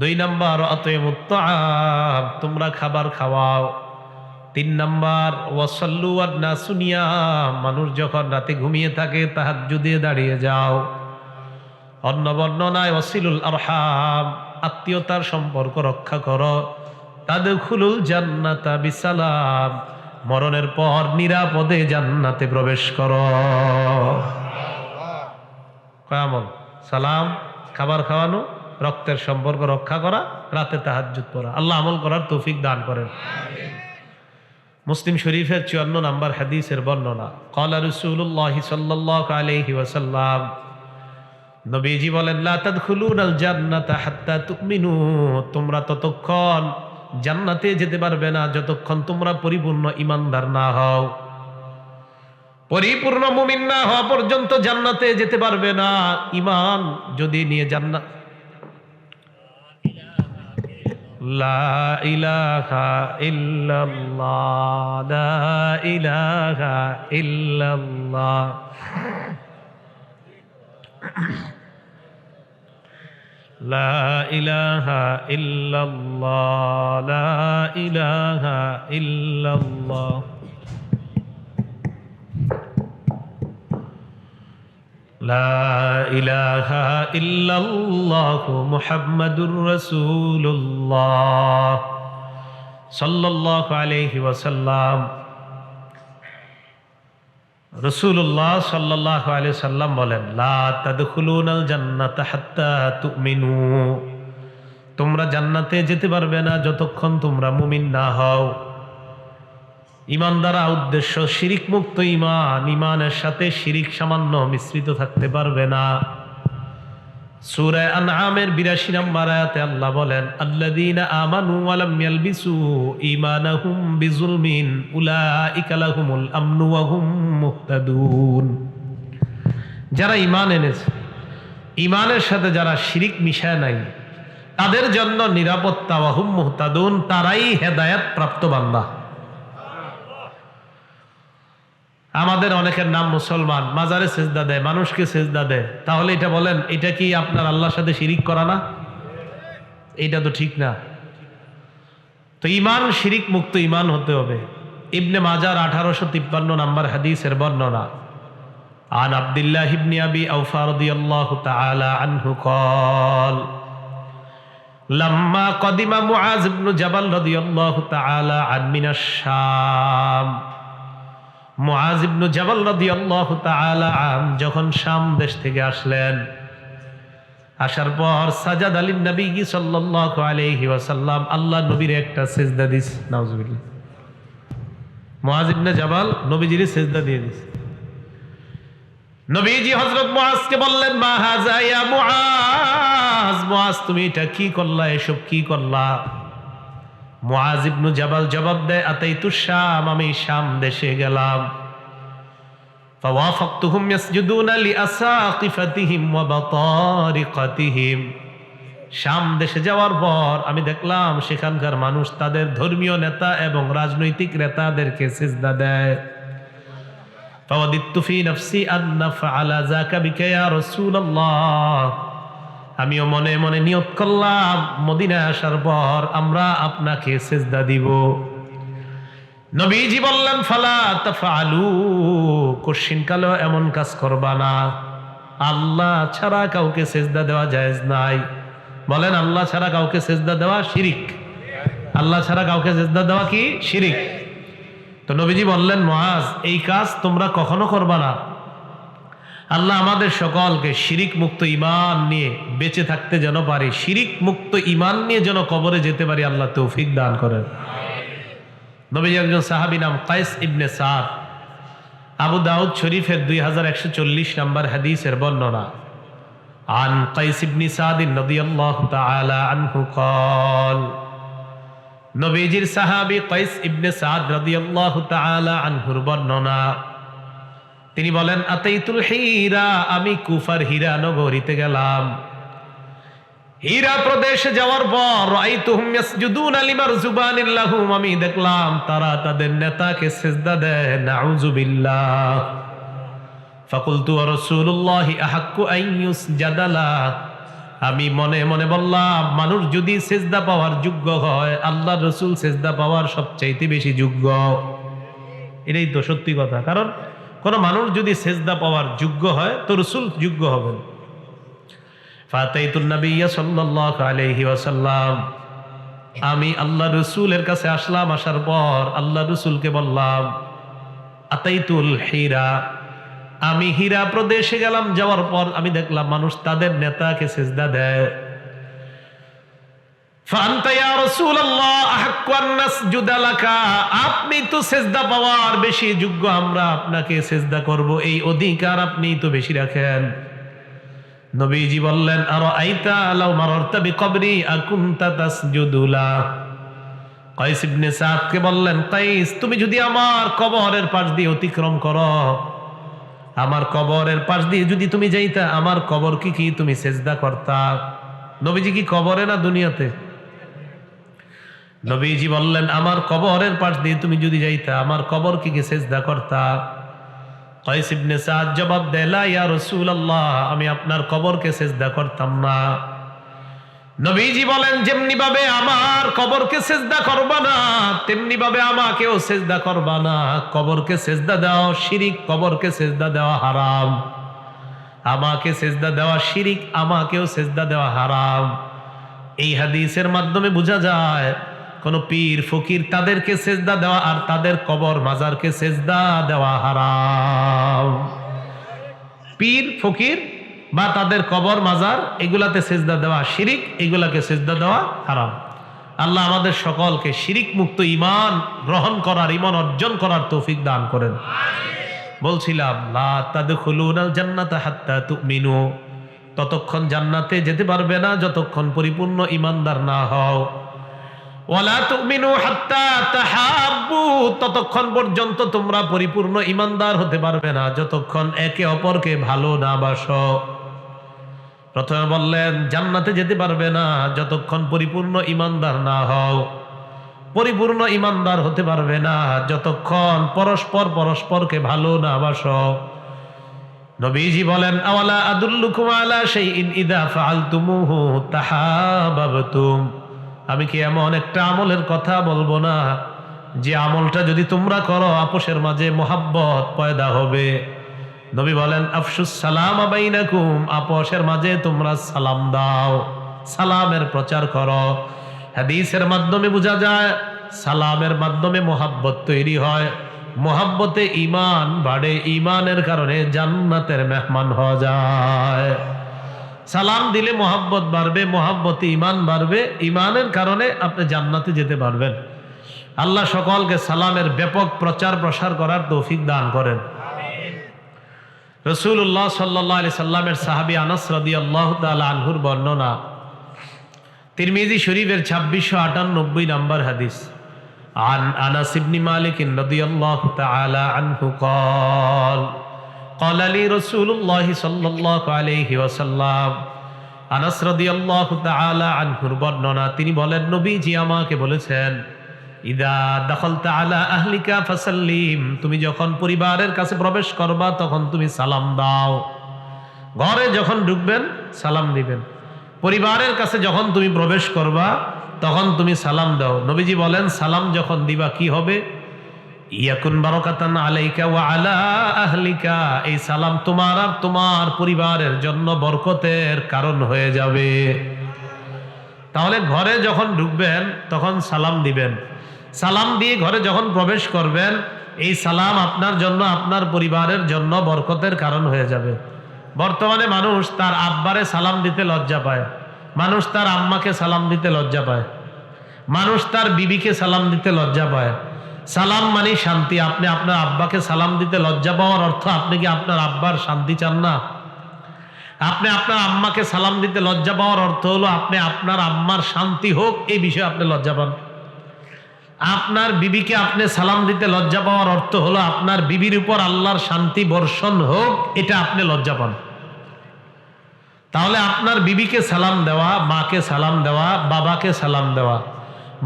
2 নাম্বার আতিমুত তাআম, তোমরা খাবার খাওয়াও। 3 নাম্বার ওয়াসাল্লু ওয়ান নাসু নিয়াম, মানুষ যখন রাতে ঘুমিয়ে থাকে তাহাজ্জুদে দাঁড়িয়ে যাও। অন্য বর্ণনায় ওয়াসিলুল আরহাম, আত্মীয়তার সম্পর্ক রক্ষা করো। তাদখুলুল জান্নাতা বিসালাম, মরণের পর নিরাপদে জান্নাতে প্রবেশ করো। কয় আমল? সালাম, খাবার খাওয়ানো, রক্তের সম্পর্ক রক্ষা করা, রাতে তাহাজ্জুদ পড়া। আল্লাহ আমল করার তৌফিক দান করেন। মুসলিম শরীফের 54 নাম্বার হাদিসের বর্ণনা। ক্বালা রাসূলুল্লাহ সাল্লাল্লাহু আলাইহি ওয়াসাল্লাম, নবীজি বলেন লা তাদখুলুনাল জান্নাতা হাত্তা তুমিনু, তোমরা ততক্ষণ জান্নাতে যেতে পারবে না যতক্ষণ তোমরা পরিপূর্ণ ঈমানদার না হও। পরিপূর্ণ মুমিন না হওয়া পর্যন্ত জান্নাতে যেতে পারবে না। ঈমান যদি নিয়ে জান্নাত, লা ইলাহা ইল্লাল্লাহ, লা ইলাহা ইল্লাল্লাহ, লা ইলাহা ইল্লাল্লাহ, লা ইলাহা ইল্লাল্লাহ, লা ইলাহা ইল্লাল্লাহ মুহাম্মাদুর রাসূলুল্লাহ সাল্লাল্লাহু আলাইহি ওয়াসাল্লাম। রাসূলুল্লাহ সাল্লাল্লাহু আলাইহি সাল্লাম বলেন লা তাদখুলুনাল জান্নাতা হাত্তা তুমিনু, তোমরা জান্নাতে যেতে পারবে না যতক্ষণ তোমরা মুমিন না হও। ঈমান দ্বারা উদ্দেশ্য শিরিক মুক্ত ঈমান, ঈমানের সাথে শিরিক সামান্য মিশ্রিত থাকতে পারবে না। সূরা আনআমের 82 নম্বর আয়াতে আল্লাহ বলেন আল্লাযীনা আমানু ওয়া লাম ইয়ালবিসু ঈমানাহুম বিযুলমিন উলাইকা লাহুমুল আমনু ওয়া হুম মুহতাদুন, যারা ঈমান এনেছে, ঈমানের সাথে যারা শিরিক মিশায় নাই, তাদের জন্য নিরাপত্তা, ওয়া হুম মুহতাদুন, তারাই হেদায়েত প্রাপ্ত বান্দা। আমাদের অনেকের নাম মুসলমান, মাজারে সেজদা দেয়, মানুষকে সেজদা দেয়, তাহলে এটা বলেন এটা কি আপনার আল্লাহর সাথে শিরিক করা না? এটা তো ঠিক না। তো ঈমান শিরিক মুক্ত ঈমান হতে হবে। ইবনে মাজার 1853 নম্বর হাদিসের বর্ণনা। عن عبد الله بن أبي أوفى رضي الله تعالى عنه قال لما قدم معاذ بن جبل رضي الله تعالى عنه من الشام মুআজ ইবনে জাবাল রাদিয়াল্লাহু তাআলা আনহু যখন শাম দেশ থেকে আসলেন, আসার পর সাজাদ আলিন নবী সাল্লাল্লাহু আলাইহি ওয়াসাল্লাম আল্লাহ নবীর একটা সিজদা দিস। নাউজুবিল্লাহ। মুআজ ইবনে জাবাল নবীজির সিজদা দিয়ে দিস। নবীজি হযরত মুআজকে বললেন, মা হাযা ইয়া মুআজ, মুআজ তুমি এটা কি করলা, এসব কি করলা? মুআজ ইবনে জাবাল জবাব দেয়, আতাইতু শাম, আমি শাম দেশে গেলাম। ফাওয়াফাকতুহুম ইয়াসজুদুনা লিআসাকিফাতিহিম ওয়া বাতারিকাতিহিম। শাম দেশে যাওয়ার পর আমি দেখলাম সেখানকার মানুষ তাদের ধর্মীয় নেতা এবং রাজনৈতিক নেতাদেরকে সিজদা দেয়। ফাওয়াদিতু ফি নাফসি আন নাফআলা যাকা বিকা ইয়া রাসূলুল্লাহ, আমিও মনে মনে নিয়ত করলাম মদিনায় আসার পর আমরা আপনাকে সিজদা দিব। নবীজি বললেন, ফালা তাফআলু, কোশ্চিন কালেও এমন কাজ করবা না। আল্লাহ ছাড়া কাউকে সিজদা দেওয়া জায়েজ নাই। বলেন, আল্লাহ ছাড়া কাউকে সিজদা দেওয়া শিরিক। আল্লাহ ছাড়া কাউকে সিজদা দেওয়া কি? শিরিক। তো নবীজি বললেন, মুআজ এই কাজ তোমরা কখনো করবা না। আল্লাহ আমাদের সকলকে শিরিক মুক্ত ঈমান নিয়ে বেঁচে থাকতে যেন পারি, শিরিক মুক্ত ঈমান নিয়ে যেন কবরে যেতে পারি, আল্লাহ তৌফিক দান করেন। নবীজি একজন সাহাবী নাম কায়েস ইবনে সাদ, আবু দাউদ শরীফের 2140 নম্বর হাদিসের বর্ণনা। আন কায়েস ইবনে সাদ রাদিয়াল্লাহু তাআলা আনহু قال, নবীজির সাহাবী কায়েস ইবনে সাদ রাদিয়াল্লাহু তাআলা আনহুর বর্ণনা, তিনি বলেন, আতাইতুল হিরা, আমি কুফার হিরা নগরীতে গেলাম। হিরা প্রদেশে যাওয়ার পর রাআইতুহুম ইয়াসজুদুনা লিমারজুবানিল লাহুম, আমি দেখলাম তারা তাদের নেতাকে সিজদা দেয়। নাউযু বিল্লাহ। ফাকুলতু ওয়া রাসূলুল্লাহি আহাক্কু আন ইউসজাদা লা, আমি মনে মনে বললাম মানুষ যদি সিজদা পাওয়ার যোগ্য হয়, আল্লাহর রাসূল সিজদা পাওয়ার সবচাইতে বেশি যোগ্য। এটাই তো সত্যি কথা, কারণ কোন মানুষ যদি সিজদা পাওয়ার যোগ্য হয় তো রাসূল যোগ্য হবেন। ফাতাইতুন নবিয়্য সাল্লাল্লাহু আলাইহি ওয়াসাল্লাম, আমি আল্লাহ রাসূলের কাছে আসলাম। আসার পর আল্লাহ রাসূলকে বললাম, আতাইতুল হিরা, আমি হিরা প্রদেশে গেলাম। যাওয়ার পর আমি দেখলাম মানুষ তাদের নেতাকে সিজদা দেয়। ফাআনতা ইয়া রাসূলুল্লাহ আহাক্কু আন নাসজুদা লাকা, আপনি তো সিজদা পাওয়ার বেশি যোগ্য, আমরা আপনাকে সিজদা করব, এই অধিকার আপনি তো বেশি রাখেন। নবীজি বললেন, আরাআইতা লাউ মারারতা বিকবরি আকুনতা তাসজুদু লা। কায়েস ইবনে সাদকে বললেন, কায়েস তুমি যদি আমার কবরের পাশ দিয়ে অতিক্রম করো, আমার কবরের পাশ দিয়ে যদি তুমি যাইতা, আমার কবর কি তুমি সিজদা করতা? নবীজি কি কবরে না দুনিয়াতে? নবীজি বললেন, আমার কবরের পাশ দিয়ে তুমি যদি যাইতা, আমার কবর কি সিজদা করতা? কায়েস ইবনে সাদ জবাব দেয়, লা ইয়া রাসূলুল্লাহ, আমি আপনার কবরকে সিজদা করতাম না। নবীজি বলেন, যেমনি ভাবে আমার কবরকে সিজদা করবা না, তেমনি ভাবে আমাকেও সিজদা করবা না। কবরকে সিজদা দেওয়া শিরিক, কবরকে সিজদা দেওয়া হারাম। আমাকে সিজদা দেওয়া শিরিক, আমাকেও সিজদা দেওয়া হারাম। এই হাদিসের মাধ্যমে বোঝা যায় কোন পীর ফকির তাদেরকে সিজদা দেওয়া আর তাদের কবর মাজারকে সিজদা দেওয়া হারাম। পীর ফকির বা তাদের কবর মাজার এগুলাতে সিজদা দেওয়া শিরিক, এগুলাকে সিজদা দেওয়া হারাম। আল্লাহ আমাদের সকলকে শিরিক মুক্ত ঈমান গ্রহণ করার, ঈমান অর্জন করার তৌফিক দান করেন। বলছিলাম, লা তাদখুলুনাল জান্নাতা হাত্তা তুমিনু, ততক্ষণ জান্নাতে যেতে পারবে না যতক্ষণ পরিপূর্ণ ঈমানদার না হও। ওয়ালা তুমিনু হাত্তা তাহাব্বু, ততক্ষণ পর্যন্ত তোমরা পরিপূর্ণ ঈমানদার হতে পারবে না যতক্ষণ একে অপরকে ভালো না বাসো। প্রথমে বললেন জান্নাতে যেতে পারবে না যতক্ষণ পরিপূর্ণ ঈমানদার না হও, পরিপূর্ণ ঈমানদার হতে পারবে না যতক্ষণ পরস্পরকে ভালো না বাসো। নবীজি বলেন, আওয়ালা আদুল্লুকুম আলা শাইইন ইযা ফাআলতুমুহু তাহাবাবতুম, আমি কি এমন একটা আমলের কথা বলবো না যে আমলটা যদি তোমরা করো আপোষের মাঝে মোহাব্বত পয়দা হবে। নবী বলেন আফশুস সালাম বাইনাকুম, আপোষের মাঝে তোমরা সালাম দাও, সালামের প্রচার করো। হাদিসের মাধ্যমে বোঝা যায় সালামের মাধ্যমে মোহাব্বত তৈরি হয়, মোহাব্বতে ঈমান বাড়ে, ঈমানের কারণে জান্নাতের মেহমান হওয়া যায়। সালাম দিলে মোহাব্বত বাড়বে, মোহাব্বতে ঈমান বাড়বে, ঈমানের কারণে আপনি জান্নাতে যেতে পারবেন। আল্লাহ সকলকে সালামের ব্যাপক প্রচার প্রসার করার তৌফিক দান করেন। রাসূলুল্লাহ সাল্লাল্লাহু আলাইহি সাল্লামের সাহাবী আনাস রাদিয়াল্লাহু তাআলা আনহুর বর্ণনা, তিরমিজি শরীফের 2698 নম্বর হাদিস। আন আনাস ইবনে মালিক রাদিয়াল্লাহু তাআলা আনহু قال قال لي رسول الله صلى الله عليه وسلم। আনাস রাদিয়াল্লাহু তাআলা আনহুর বর্ণনা, তিনি বলেন নবীজি আমাকে বলেছেন ইদা দাখালতা আলা আহলিকা ফাসাল্লিম, তুমি যখন পরিবারের কাছে প্রবেশ করবা তখন তুমি সালাম দাও। ঘরে যখন ঢুকবেন সালাম দিবেন, পরিবারের কাছে যখন তুমি প্রবেশ করবা তখন তুমি সালাম দাও। নবীজি বলেন সালাম যখন দিবা কি হবে? ইয়াকুন বারাকাতান আলাইকা ওয়া আলা আহলিকা, এই সালাম তোমার আর তোমার পরিবারের জন্য বরকতের কারণ হয়ে যাবে। তাহলে ঘরে যখন ঢুকবেন তখন সালাম দিবেন, সালাম দিয়ে ঘরে যখন প্রবেশ করবেন এই সালাম আপনার জন্য আপনার পরিবারের জন্য বরকতের কারণ হয়ে যাবে। বর্তমানে মানুষ তার আব্বারে সালাম দিতে লজ্জা পায়, মানুষ তার আম্মাকে সালাম দিতে লজ্জা পায়, মানুষ তার বিবিকে সালাম দিতে লজ্জা পায়। সালাম মানে শান্তি। আপনি আপনার আব্বাকে সালাম দিতে লজ্জা পাওয়ার অর্থ আপনি কি আপনার আব্বার শান্তি চান না? আপনি আপনার আম্মাকে সালাম দিতে লজ্জা পাওয়ার অর্থ হলো আপনি আপনার আম্মার শান্তি হোক এই বিষয়ে আপনি লজ্জা পান। আপনার বিবিকে আপনি সালাম দিতে লজ্জা পাওয়ার অর্থ হলো আপনার বিবির উপর আল্লাহর শান্তি বর্ষণ হোক, এটা আপনি লজ্জা পান। তাহলে আপনার বিবিকে সালাম দেওয়া, মাকে সালাম দেওয়া, বাবাকে সালাম দেওয়া,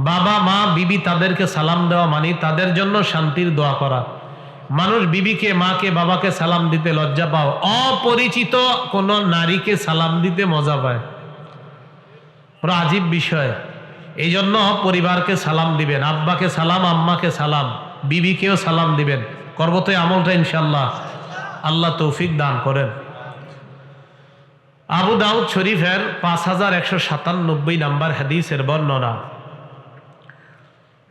বাবা মা বিবি তাদেরকে সালাম দেওয়া মানে তাদের জন্য শান্তির দোয়া করা। মানুষ বিবিকে মাকে বাবাকে সালাম দিতে লজ্জা পাও, অপরিচিত কোন নারীকে সালাম দিতে মজা পায়। পুরো আজীব বিষয়। এই জন্য পরিবারকে সালাম দিবেন, আব্বাকে সালাম, আম্মাকে সালাম, বিবিকেও সালাম দিবেন। করবো তো এই আমলটা ইনশাল্লাহ, আল্লাহ তৌফিক দান করেন। আবু দাউদ শরীফের 5197 নম্বর হাদিসের বর্ণনা,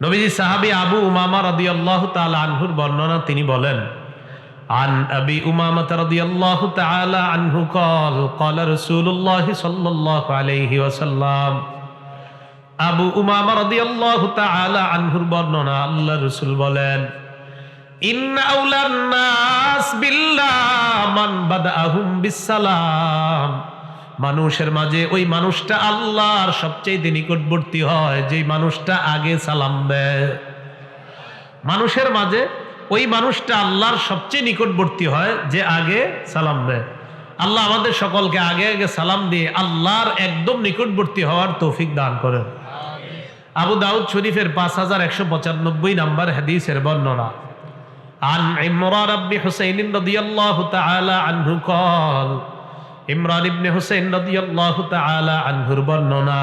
নবীজি সাহাবী আবু উমামা রাদিয়াল্লাহু তাআলা আনহুর বর্ণনা, তিনি বলেন আন আবি উমামা রাদিয়াল্লাহু তাআলা আনহু قال قال رسول الله صلى الله عليه وسلم। আবু উমামা রাদিয়াল্লাহু তাআলা আনহুর বর্ণনা, আল্লাহর রাসূল বলেন ইন্না আউলান নাস বিল্লাহ মান বাদাহুম বিসসালাম, মানুষের মাঝে ওই মানুষটা আল্লাহর সবচেয়ে নিকটবর্তী হয় যে মানুষটা আগে সালাম দেয়। মানুষের মাঝে ওই মানুষটা আল্লাহর সবচেয়ে নিকটবর্তী হয় যে আগে সালাম দেয়। আল্লাহ আমাদের সকলকে আগে আগে সালাম দিয়ে আল্লাহর একদম নিকটবর্তী হওয়ার তৌফিক দান করেন। আবু দাউদ শরীফের 5195 নম্বর হাদিসের বর্ণনা, আন ইমরান ইবনে হুসাইন রাদিয়াল্লাহু তাআলা আনহু قال, ইমরান ইবনে হুসাইন রাদিয়াল্লাহু তাআলা আনহুর বর্ণনা,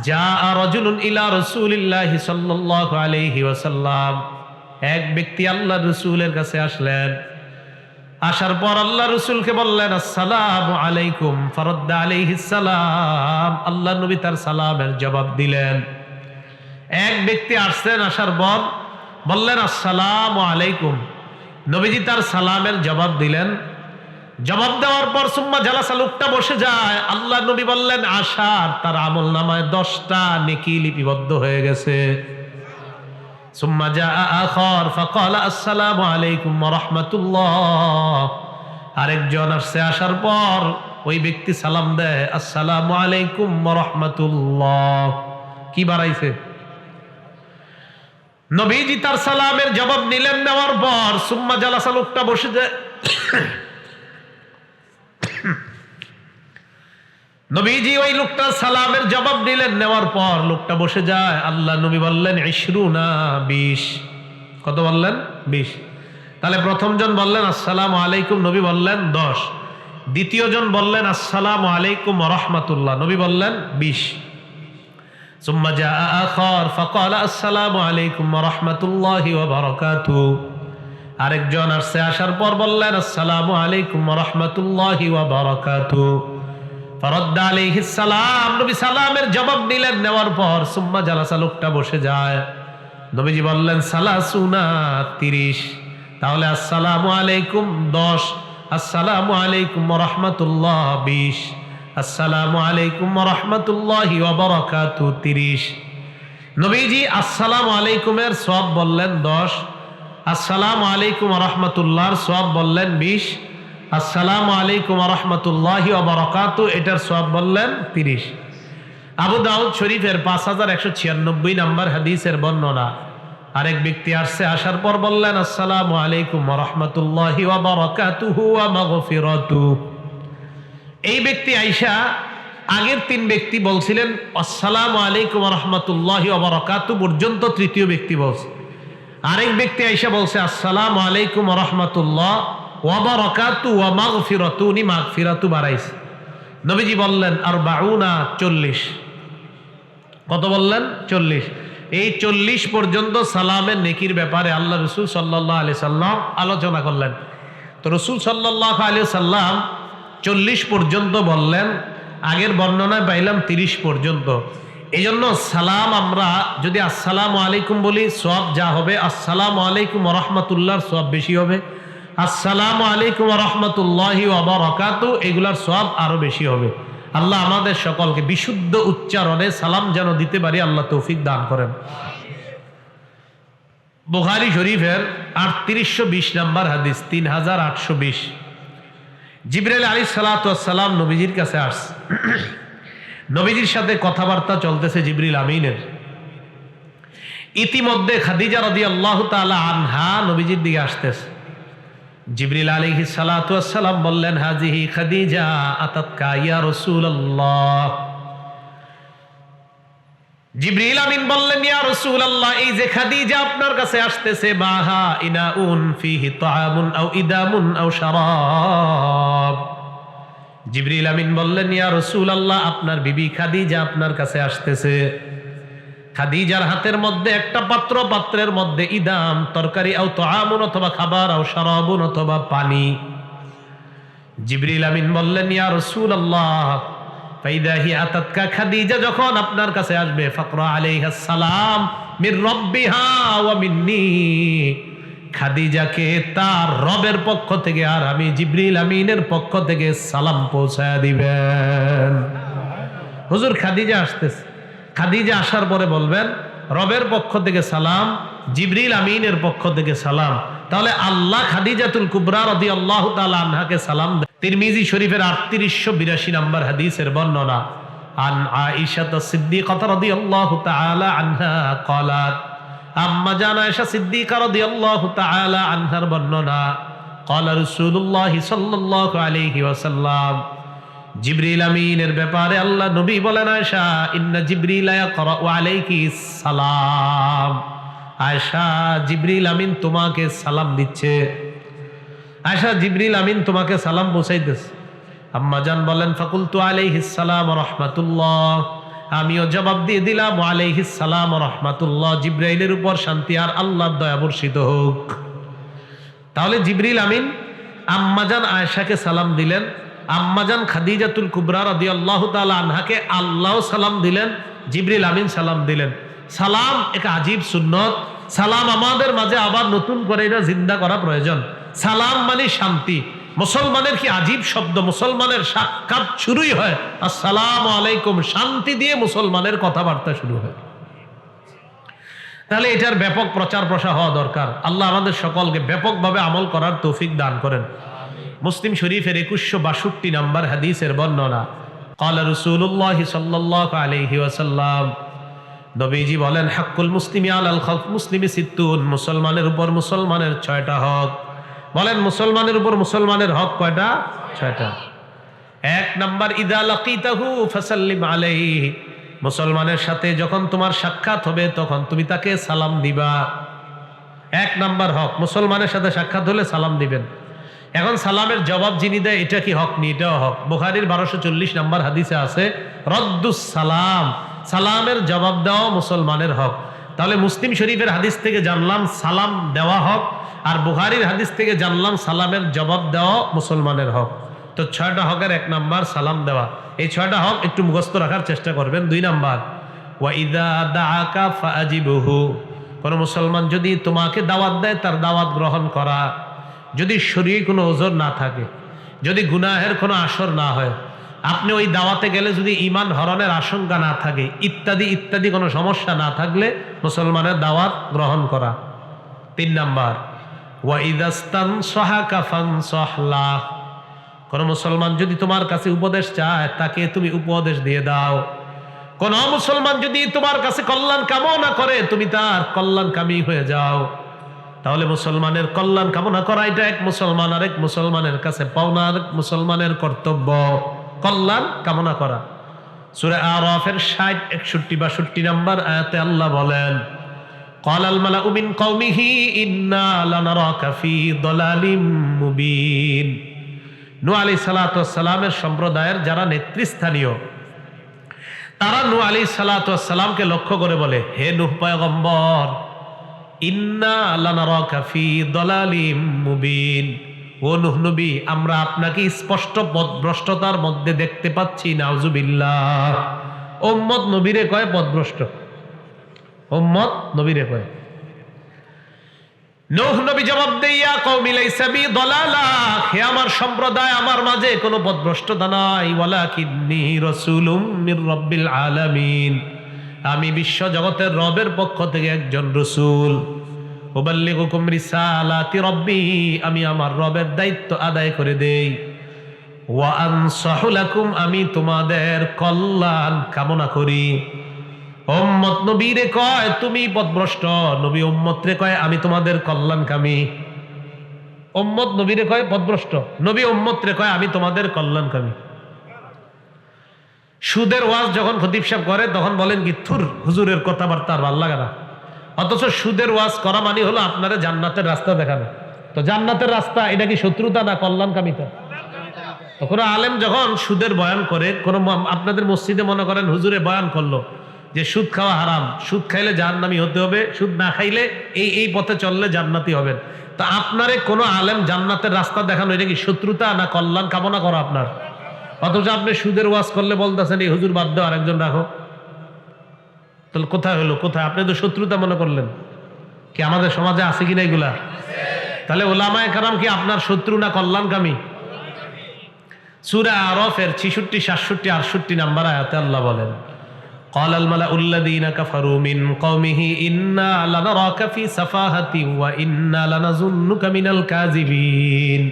জাআ রাজুলুন ইলা রাসূলিল্লাহি সাল্লাল্লাহু আলাইহি ওয়াসাল্লাম, এক ব্যক্তি আল্লাহর রাসূলের কাছে আসলেন। আসার পর আল্লাহ রাসূলকে বললেন আসসালামু আলাইকুম, ফারাদ্দা আলাইহিস সালাম, আল্লাহ নবী তার সালামের জবাব দিলেন। এক ব্যক্তি আসলেন, আসার পর বললেন আসসালামু আলাইকুম, নবীজি তার সালামের জবাব দিলেন। জবাব দেওয়ার পর সুম্মা জালাসা, লোকটা বসে যায়। আল্লাহ নবী বললেন আসার তার আমল নামায় 10টা নেকি লিপিবদ্ধ হয়ে গেছে। সুম্মা জাআ আখার ফাকালা আসসালামু আলাইকুম ওয়া রাহমাতুল্লাহ, আরেকজন আসছে, আসার পর ওই ব্যক্তি সালাম দেয় আসসালামু আলাইকুম ওয়া রাহমাতুল্লাহ। কি বাড়াইছে? নবীজি তার সালামের জবাব নিলেন। নেওয়ার পর সুম্মা জালাসা, লোকটা বসে যায়। নবীজি ওই লোকটার সালামের জবাব দিলেন। নেওয়ার পর লোকটা বসে যায়। আল্লাহ নবী বললেন 20। কত বললেন? 20। তাহলে প্রথম জন বললেন আসসালামু আলাইকুম, নবী বললেন 10। দ্বিতীয় জন বললেন আসসালামু আলাইকুম ওয়া রাহমাতুল্লাহ, নবী বললেন 20। সুম্মা জাআ আখার ফাকালা আসসালামু আলাইকুম ওয়া রাহমাতুল্লাহি ওয়া বারাকাতুহু। আরেকজন আসছে, আসার পর বললেন আসসালামু আলাইকুম ওয়া রাহমাতুল্লাহি ওয়া বারাকাতুহু। ফারাদ্দা আলাইহিস সালাম, নবী সালামের জবাব নিলেন। নেওয়ার পর সুম্মা জালাসা, লোকটা বসে যায়। নবীজি বললেন সালাসুনা, 30। তাহলে আসসালামু আলাইকুম 10, আসসালামু আলাইকুম ওয়া রাহমাতুল্লাহ 20, আসসালামু আলাইকুম ওয়া রাহমাতুল্লাহি ওয়া বারাকাতুহু 30। নবীজি আসসালামু আলাইকুমের সওয়াব বললেন 10, আসসালামু আলাইকুম ওয়া রাহমাতুল্লাহর সওয়াব বললেন 20, আসসালামু আলাইকুম ওয়া রাহমাতুল্লাহি ওয়া বারাকাতুহু এটার সওয়াব বললেন 30। আবু দাউদ শরীফের 5196 নম্বর হাদিসের বর্ণনা। আরেক ব্যক্তি আসছে, আসার পর বললেন আসসালামু আলাইকুম ওয়া রাহমাতুল্লাহি ওয়া বারাকাতুহু ওয়া মাগফিরাতুহু। এই ব্যক্তি আয়েশা, আগের 3 ব্যক্তি বলছিলেন আসসালামু আলাইকুম ওয়া রাহমাতুল্লাহি ওয়া বারাকাতুহু পর্যন্ত, তৃতীয় ব্যক্তি বলছে। আরেক ব্যক্তি আয়েশা বলছে আসসালামু আলাইকুম ওয়া রাহমাতুল্লাহ ওয়া বারাকাতুহু ওয়া মাগফিরাতুহু, উনি মাগফিরাতু বাড়াইছে। নবীজি বললেন 40। কত বললেন? 40। এই 40 পর্যন্ত সালামের নেকির ব্যাপারে আল্লাহ রসুল সাল্লাল্লাহু আলাইহি সাল্লাম আলোচনা করলেন। তো রসুল সাল্লাল্লাহু আলাইহি সাল্লাম 40 পর্যন্ত বললেন, আগের বর্ণনায় পাইলাম 30 পর্যন্ত। এই জন্য সালাম আমরা যদি আসসালামু আলাইকুম বলি, সওয়াব যা হবে আসসালামু আলাইকুম ওয়া রাহমাতুল্লাহর সওয়াব বেশি হবে, আসসালামু আলাইকুম ওয়া রাহমাতুল্লাহি ওয়া বারাকাতুহু এগুলার সওয়াব আরো বেশি হবে। আল্লাহ আমাদের সকলকে বিশুদ্ধ উচ্চারণে সালাম যেন দিতে পারি, আল্লাহ তৌফিক দান করেন। বুখারী শরীফের 3820 নম্বর হাদিস, 3820। জিবরাইল আলাইহিস সালাতু ওয়াস সালাম নবীজির কাছে আসছে। নবীজির সাথে কথাবার্তা চলতেছে জিবরিল আমিনের। ইতিমধ্যে খাদিজা রাদিয়াল্লাহু তাআলা আনহা নবীজির দিকে আসতেছে। জিবরিল আলাইহিস সালাতু ওয়াস সালাম বললেন হাজিহি খাদিজা আতাতকা ইয়া রাসূলুল্লাহ। জিবরিল আমিন বললেন ইয়া রাসূলুল্লাহ, এই যে খাদিজা আপনার কাছে আসতেছে, মাহা ইনাউন ফিহি তাআমুন আও ইদামুন আও শারাব। জিবরিল আমিন বললেন ইয়া রাসূলুল্লাহ, আপনার বিবি খাদিজা আপনার কাছে আসতেছে। খাদিজার হাতের মধ্যে একটা পাত্র, পাত্রের মধ্যে ইদাম তরকারি, আও তাআমুন অথবা খাবার, আও শারাবুন অথবা পানি। জিবরিল আমিন বললেন ইয়া রাসূলুল্লাহ, ফাইদা হি আতাতকা, খাদিজা যখন আপনার কাছে আসবে, ফাকরা আলাইহাস সালাম মির রাব্বিহা ওয়া মিন্নি, খাদিজাকে তার রবের পক্ষ থেকে আর আমি জিবরিল আমিনের পক্ষ থেকে সালাম পৌঁছায়া দিবেন। হুজুর খাদিজা আসতেছে, খাদিজা আসার পরে বলবেন রবের পক্ষ থেকে সালাম, জিবরিল আমিনের পক্ষ থেকে সালাম। তাহলে আল্লাহ খাদিজাতুল কুবরা রাদিয়াল্লাহু তাআলা আনহাকে সালাম দেন। তিরমিজি শরীফের 3882 নম্বর হাদিসের বর্ণনা। আন আয়েশা সিদ্দিকা রাদিয়াল্লাহু তাআলা আনহা ক্বালাত, আম্মা জান আয়েশা সিদ্দিকা রাদিয়াল্লাহু তাআলা আনহার বর্ণনা। ক্বালা রাসূলুল্লাহ সাল্লাল্লাহু আলাইহি ওয়াসাল্লাম, জিবরিল আমিনের ব্যাপারে আল্লাহ নবী বলেন আয়েশা, ইন্না জিবরিল ইয়াকরাউ আলাইকিস সালাম। আয়েশা, জিবরিল আমিন তোমাকে সালাম দিচ্ছে। আয়েশা, জিবরিল আমিন তোমাকে সালাম পৌঁছাইতেছে। আম্মা জান বলেন ফাকুলতু আলাইহিস সালাম ওয়া রাহমাতুল্লাহ, আমিও জবাব দিয়ে দিলাম ওয়া আলাইহিস সালাম ওয়া রাহমাতুল্লাহ, জিবরাইলের উপর শান্তি আর আল্লাহর দয়া বর্ষিত হোক। তাহলে জিবরিল আমিন আম্মাজান আয়েশাকে সালাম দিলেন, আম্মাজান খাদিজাতুল কুবরা রাদিয়াল্লাহু তাআলা আনহাকে আল্লাহ সালাম দিলেন, জিবরিল আমিন সালাম দিলেন। সালাম এক আজীব সুন্নত। সালাম আমাদের মাঝে আবার নতুন করে এটা জিন্দা করা প্রয়োজন। সালাম মানে শান্তি। মুসলমানের কি আজীব শব্দ, মুসলমানের সাক্ষাৎ শুরুই হয় আসসালামু আলাইকুম, শান্তি দিয়ে মুসলমানের কথাবার্তা শুরু হয়। তাহলে এটার ব্যাপক প্রচার প্রসার হওয়া দরকার। আল্লাহ আমাদের সকলকে ব্যাপকভাবে আমল করার তৌফিক দান করেন। মুসলিম শরীফের 2162 নম্বর হাদিসের বর্ণনা। ক্বালা রাসূলুল্লাহ সাল্লাল্লাহু আলাইহি ওয়াসাল্লাম, নবীজি বলেন হাক্কুল মুসলিমি আলাল খালক মুসলিমি সিত্তুন, মুসলমানের উপর মুসলমানের 6টা হক। বলেন মুসলমানের উপর মুসলমানের হক কয়টা? 6টা। 1 নাম্বার, ইদা লাকিতাহু ফাসাল্লিম আলাইহি, মুসলমানের সাথে যখন তোমার সাক্ষাৎ হবে তখন তুমি তাকে সালাম দিবা। 1 নাম্বার হক, মুসলমানের সাথে সাক্ষাৎ হলে সালাম দিবেন। এখন সালামের জবাব যিনি দেয় এটা কি হক নি? এটাও হক। বুখারীর 1240 নম্বর হাদিসে আছে রদ্দুস সালাম, সালামের জবাব দেওয়া মুসলমানের হক। তাহলে মুসলিম শরীফের হাদিস থেকে জানলাম সালাম দেওয়া হক, আর বুখারীর হাদিস থেকে জানলাম সালামের জবাব দেওয়া মুসলমানের হক। তো 6টা হকের 1 নাম্বার সালাম দেওয়া। এই 6টা হক একটু মুখস্থ রাখার চেষ্টা করবেন। 2 নাম্বার ওয়া ইযা দাআকা ফাআজিবহু, কোন মুসলমান যদি তোমাকে দাওয়াত দেয় তার দাওয়াত গ্রহণ করা। যদি শরীরে কোনো ওজর না থাকে, যদি গুনাহের কোনো আসর না হয়, আপনি ওই দাওয়াতে গেলে যদি ঈমান হরণের আশঙ্কা না থাকে, ইত্যাদি ইত্যাদি কোনো সমস্যা না থাকলে মুসলমানের দাওয়াত গ্রহণ করা। 3 নাম্বার ওয়া ইদাস্তানসাহাকা ফানসাহ লাহ, কোন মুসলমান যদি তোমার কাছে উপদেশ চায় তাকে তুমি উপদেশ দিয়ে দাও। কোন মুসলমান যদি তোমার কাছে কল্যাণ কামনা করে তুমি তার কল্যাণকামী হয়ে যাও। তাহলে মুসলমানের কল্যাণ কামনা করা এটা এক মুসলমান আরেক মুসলমানের কাছে পাওনা, আরেক মুসলমানের কর্তব্য কল্যাণ কামনা করা। সূরা আরাফের 60, 61, 62 নম্বর আয়াতে আল্লাহ বলেন ক্বালাল মালাউ মিন কওমিহি ইন্না লানারাকা ফি দালালিম মুবিন। নূহ আলাইহিস সালাতু ওয়াস সালামের সম্প্রদায়ের যারা নেতৃস্থানীয় তারা নূহ আলাইহিস সালাতু ওয়াস সালামকে লক্ষ্য করে বলে, হে নূহ পয়গম্বর, ইন্না লানারাকা ফি দালালিম মুবিন, ও নূহ নবী আমরা আপনাকে স্পষ্ট পথভ্রষ্টতার মধ্যে দেখতে পাচ্ছি। নাউজুবিল্লাহ। উম্মত নবীরে কয় পথভ্রষ্ট, উম্মত নবীরে কয়। নূহ নবী জবাব দেয় ইয়া কওমি লাইসা বি দালালা, হে আমার সম্প্রদায় আমার মাঝে কোনো পথভ্রষ্টতা নাই। ওয়ালাকিন্নী রাসূলুম মির রাব্বিল আলামিন, আমি বিশ্ব জগতের রবের পক্ষ থেকে একজন রাসূল। উবাল্লিগুকুম রিসালাতি রাব্বি, আমি আমার রবের দায়িত্ব আদায় করে দেই। ওয়া আনসাহু লাকুম, আমি তোমাদের কল্যাণ কামনা করি। উম্মত নবীরে কয় তুমি পথভ্রষ্ট, নবী উম্মতরে কয় আমি তোমাদের কল্যাণকামী। উম্মত নবীরে কয় পথভ্রষ্ট, নবী উম্মতরে কয় আমি তোমাদের কল্যাণকামী। সুদের ওয়াজ যখন খতিব সাহেব করে তখন বলেন কি থুর, হুজুরের কথাবার্তা আর ভাল লাগে না। অথচ সুদের ওয়াজ করা মানে হলো আপনারা জান্নাতের রাস্তা দেখানো। তো জান্নাতের রাস্তা এটা কি শত্রুতা না কল্যাণকামিতা? কোনো আলেম যখন সুদের বয়ান করে, কোন আপনাদের মসজিদে মনে করেন হুজুরে বয়ান করলো যে সুদ খাওয়া হারাম, সুদ খাইলে জাহান্নামী হতে হবে, সুদ না খাইলে এই পথে চললে জান্নাতি হবেন। তো আপনারে কোনো আলেম জান্নাতের রাস্তা দেখানো এটা কি শত্রুতা না কল্যাণ কামনা করা আপনার? অথচ আপনি সুদের ওয়াজ করলে বলতেছেন এই হুজুর বাদ দাও আরেকজন রাখো। তাহলে কোথায় হলো, কোথায়? আপনি তো শত্রুতা মনে করলেন। কি আমাদের সমাজে আছে কিনা এগুলা? তাহলে ওলামায়ে কেরাম কি আপনার শত্রু না কল্যাণকামী? সূরা আরাফের 66, 67, 68 নাম্বার আয়াতে আল্লাহ বলেন ক্বালাল মালাউল্লাযীনা কাফারু মিন কওমিহি ইন্না লানারাকা ফি সাফাহাতি ওয়া ইন্না লানাযুন্নুকা মিনাল কাযিবিন।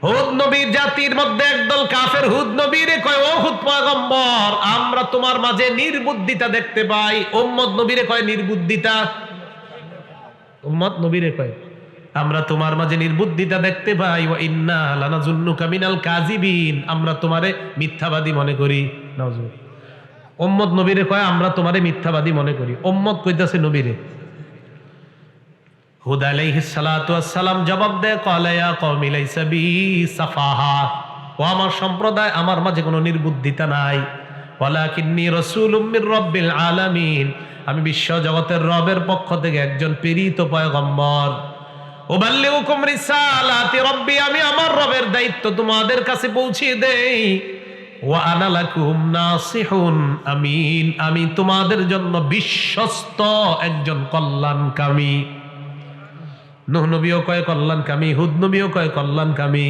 হুদ নবীর জাতির মধ্যে একদল কাফের হুদ নবীরে কয়, ও হুদ পয়গম্বর আমরা তোমার মাঝে নির্বুদ্ধিতা দেখতে পাই। উম্মত নবীরে কয় নির্বুদ্ধিতা, উম্মত নবীরে কয় আমরা তোমার মাঝে নির্বুদ্ধিতা দেখতে পাই। ওয়া ইন্না লানাযুন্নুকা মিনাল কাযিবিন, আমরা তোমারে মিথ্যাবাদী মনে করি। নাউজুবিল্লাহ। উম্মত নবীরে কয় আমরা তোমারে মিথ্যাবাদী মনে করি। উম্মত কইতাছে নবীরে। হুদ আলাইহিস সালাতু ওয়াস সালাম জবাব দেয় ক্বালা ইয়া কওমি লাইসা বি সাফাহা, ও আমার সম্প্রদায় আমার মাঝে কোনো নির্বুদ্ধিতা নাই। ওয়ালাকিন্নী রাসূলুম মির রাব্বিল আলামিন, আমি বিশ্ব জগতের রবের পক্ষ থেকে একজন প্রেরিত পয়গম্বর। উবাল্লিগুকুম রিসালাতি রাব্বি, আমি আমার রবের দায়িত্ব তোমাদের কাছে পৌঁছিয়ে দেই। ওয়া আনা লাকুম নাসিহুন আমিন, আমি তোমাদের জন্য বিশ্বস্ত একজন কল্যাণকামী। নূহ নবীও কয় কল্যাণকামী, হুদ নবীও কয় কল্যাণকামী।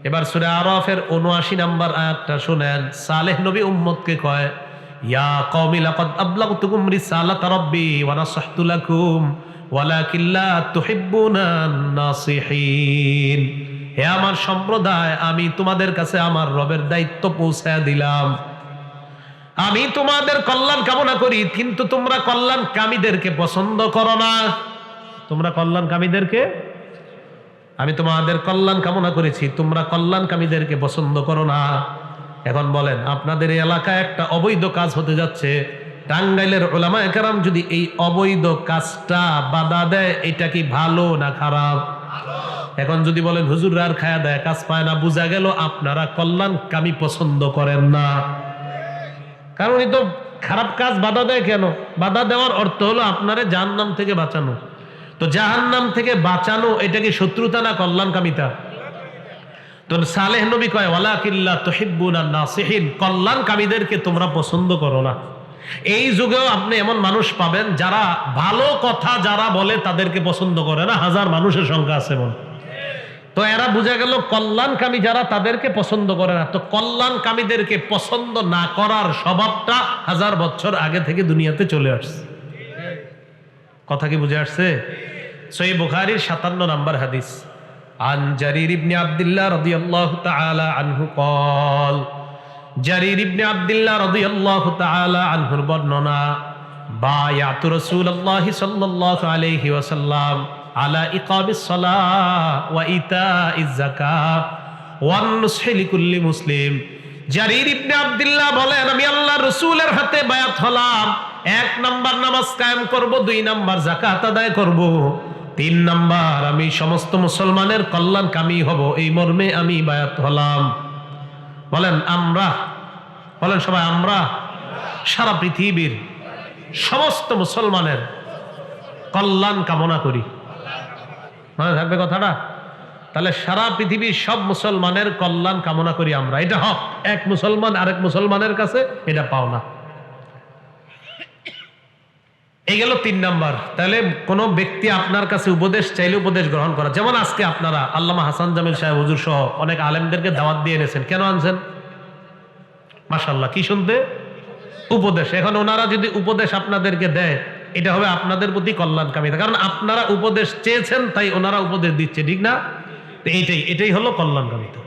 এবার সূরা আরাফের ৭৯ নাম্বার আয়াতটা শুনেন। সালেহ নবী উম্মতকে কয় ইয়া কওমি লাকাদ আবলাগতুকুম রিসালাতা রাব্বি ওয়া নাসাহতু লাকুম ওয়ালাকিন লা তুহিব্বুনান নাসিহিন। হে আমার সম্প্রদায় আমি তোমাদের কাছে আমার রবের দায়িত্ব পৌঁছায়া দিলাম। আমি তোমাদের কল্যাণ কামনা করি, কিন্তু তোমরা কল্যাণকামীদেরকে পছন্দ করো না। তোমরা কল্যাণকামীদেরকে, আমি তোমাদের কল্যাণ কামনা করেছি, তোমরা কল্যাণকামীদেরকে পছন্দ করো না। এখন বলেন আপনাদের এই এলাকায় একটা অবৈধ কাজ হতে যাচ্ছে, টাঙ্গাইলের উলামায়ে কেরাম যদি এই অবৈধ কাজটা বাধা দেয় এটা কি ভালো না খারাপ? এখন যদি বলেন হুজুররা আর খায়া দেয়, কাজ পায় না, বোঝা গেল আপনারা কল্যাণকামী পছন্দ করেন না। কারণ এই তো খারাপ কাজ বাধা দেয় কেন? বাধা দেওয়ার অর্থ হলো আপনারে জাহান্নাম থেকে বাঁচানো। তো জাহান্নাম থেকে বাঁচানো এটা কি শত্রুতা না কল্যাণকামিতা? তো সালেহ নবী কয় ওয়ালাকিল্লা তুহিব্বুনান নাসিহিন, কল্যাণকামীদেরকে তোমরা পছন্দ করো না। এই যুগেও আপনি এমন মানুষ পাবেন যারা ভালো কথা যারা বলে তাদেরকে পছন্দ করে না, হাজার মানুষের সংখ্যা আছে মন। তো এরা বোঝা গেল কল্যাণকামী যারা তাদেরকে পছন্দ করে না। তো কল্যাণকামীদেরকে পছন্দ না করার স্বভাবটা 1000 বছর আগে থেকে দুনিয়াতে চলে আসছে। কথা কি বুঝে আসছে? সহিহ বুখারীর 57 নম্বর হাদিস, আন জারির ইবনে আব্দুল্লাহ রাদিয়াল্লাহু তাআলা আনহু قال, জারির ইবনে আব্দুল্লাহ রাদিয়াল্লাহু তাআলা আনহুর বর্ণনা, বায়াতু রাসূলুল্লাহি সাল্লাল্লাহু আলাইহি ওয়াসাল্লাম আলা ইকামিস সালাহ ওয়া ইতাইজ যাকাত ওয়ান নুসহি লিকুল্লি মুসলিম। জারির ইবনে আব্দুল্লাহ বলেন, আমি আল্লাহর রাসূলের হাতে বায়াত হলাম, 1 নাম্বার নামাজ কায়েম করব, 2 নাম্বার যাকাত আদায় করব, 3 নাম্বার আমি সমস্ত মুসলমানের কল্যাণকামী হব, এই মর্মে আমি বায়াত হলাম। বলেন আমরা, বলেন সবাই আমরা সারা পৃথিবীর সমস্ত মুসলমানের কল্যাণ কামনা করি। মনে থাকবে কথাটা? তাহলে সারা পৃথিবীর সব মুসলমানের কল্যাণ কামনা করি আমরা, এটা হক। এক মুসলমান আরেক মুসলমানের কাছে এটা পাও না। এই গেল 3 নাম্বার। তাহলে কোন ব্যক্তি আপনার কাছে উপদেশ চাইলে উপদেশ গ্রহণ করা। যেমন আজকে আপনারা আল্লামা হাসান জামিল সাহেব হুজুর সহ অনেক আলেমদেরকে দাওয়াত দিয়ে এনেছেন। কেন আনছেন? মাশাআল্লাহ, কি শুনতে? উপদেশ। এখন ওনারা যদি উপদেশ আপনাদেরকে দেয়, এটা হবে আপনাদের প্রতি কল্যাণকামিতা, কারণ আপনারা উপদেশ চেয়েছেন তাই ওনারা উপদেশ দিচ্ছে, ঠিক না? এটাই হলো কল্যাণকামিতা।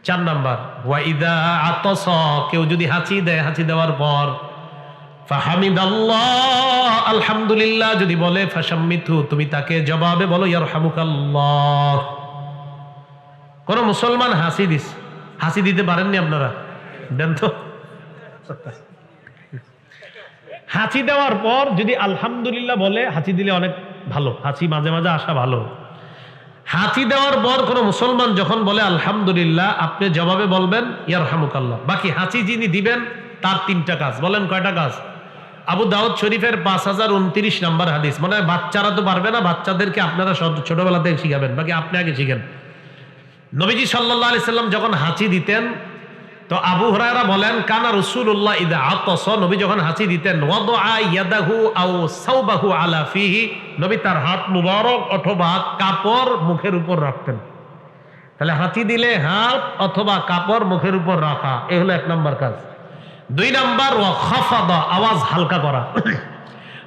4 নাম্বার, ওয়াইদা আতাসা, কেউ যদি হাঁচি দেয়, হাঁচি দেওয়ার পর ফাহামিদাল্লাহ, আলহামদুলিল্লাহ যদি বলে, ফাশাম্মিতু, তুমি তাকে জবাবে বলো ইয়ারহামুকাল্লাহ। কোন মুসলমান হাসি দিস, হাসি দিতে পারেননি আপনারা? দেন তো। হাঁচি দেওয়ার পর যদি আলহামদুলিল্লাহ বলে, হাঁচি দিলে অনেক ভালো, হাঁচি মাঝে মাঝে আসা ভালো। হাঁচি দেওয়ার পর কোন মুসলমান যখন বলে আলহামদুলিল্লাহ, আপনি জবাবে বলবেন ইয়ারহামুকাল্লাহ। বাকি হাঁচি যিনি দিবেন তার 3টা কাজ। বলেন কয়টা কাজ? আবু দাউদ শরীফের 5029 নম্বর হাদিস। মনে হয় বাচ্চারা তো পারবে না, বাচ্চাদেরকে আপনারা ছোটবেলা থেকে শিখাবেন, বাকি আপনি আগে শিখেন। নবীজি সাল্লাল্লাহু আলাইহি সাল্লাম যখন হাঁচি দিতেন, তো আবু হুরায়রা বলেন, কানা রাসূলুল্লাহ ইযা আতাসা, নবী যখন হাঁচি দিতেন, ওয়াদা ইয়াদাহু আও সাওবাহু আলা ফিহি, নবী তার হাত মুবারক অথবা কাপড় মুখের উপর রাখতেন। তাহলে হাঁচি দিলে হাত অথবা কাপড় মুখের উপর রাখা, এই হলো 1 নম্বর কাজ। 2 নাম্বার, ওয়া খাফাদা, আওয়াজ হালকা করা।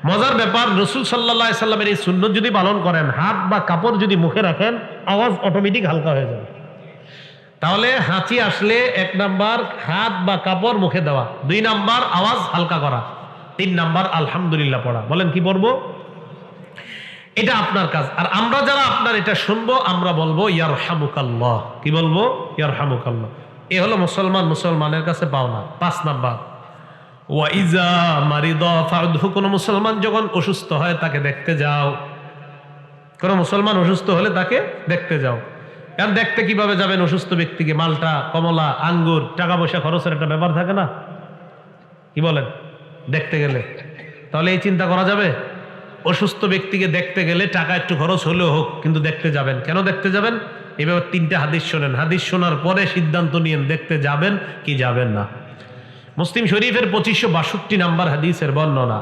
মজার ব্যাপার, রাসূল সাল্লাল্লাহু আলাইহি সাল্লামের এই সুন্নাত যদি পালন করেন, হাত বা কাপড় যদি মুখে রাখেন, আওয়াজ অটোমেটিক হালকা হয়ে যাবে। তাহলে হাঁচি আসলে 1 নাম্বার হাত বা কাপড় মুখে দেওয়া, 2 নাম্বার আওয়াজ হালকা করা, 3 নাম্বার আলহামদুলিল্লাহ পড়া। বলেন কি পড়বো? এটা আপনার কাজ। আর আমরা যারা আপনার এটা শুনবো, আমরা বলবো ইয়ারহামুকাল্লাহ। কি বলবো? ইয়ারহামুকাল্লাহ। এ হলো মুসলমান মুসলমানের কাছে পাওনা। 5 নাম্বার, ওয়াইজা মারিদা ফাউদহু, কোন মুসলমান যখন অসুস্থ হয় তাকে দেখতে যাও। কোন মুসলমান অসুস্থ হলে তাকে দেখতে যাও। কারণ দেখতে কিভাবে যাবেন অসুস্থ ব্যক্তিকে? মালটা, কমলা, আঙ্গুর, টাকা পয়সা খরচের একটা ব্যাপার থাকে না? কি বলেন? দেখতে গেলে তাহলে এই চিন্তা করা যাবে? অসুস্থ ব্যক্তিকে দেখতে গেলে টাকা একটু খরচ হলেও হোক, কিন্তু দেখতে যাবেন। কেন দেখতে যাবেন? এভাবে 3টা হাদিস শোনেন, হাদিস শোনার পরে সিদ্ধান্ত নিয়েন দেখতে যাবেন কি যাবেন না। মুসলিম শরীফের 2562 নম্বর হাদিসের বর্ণনা,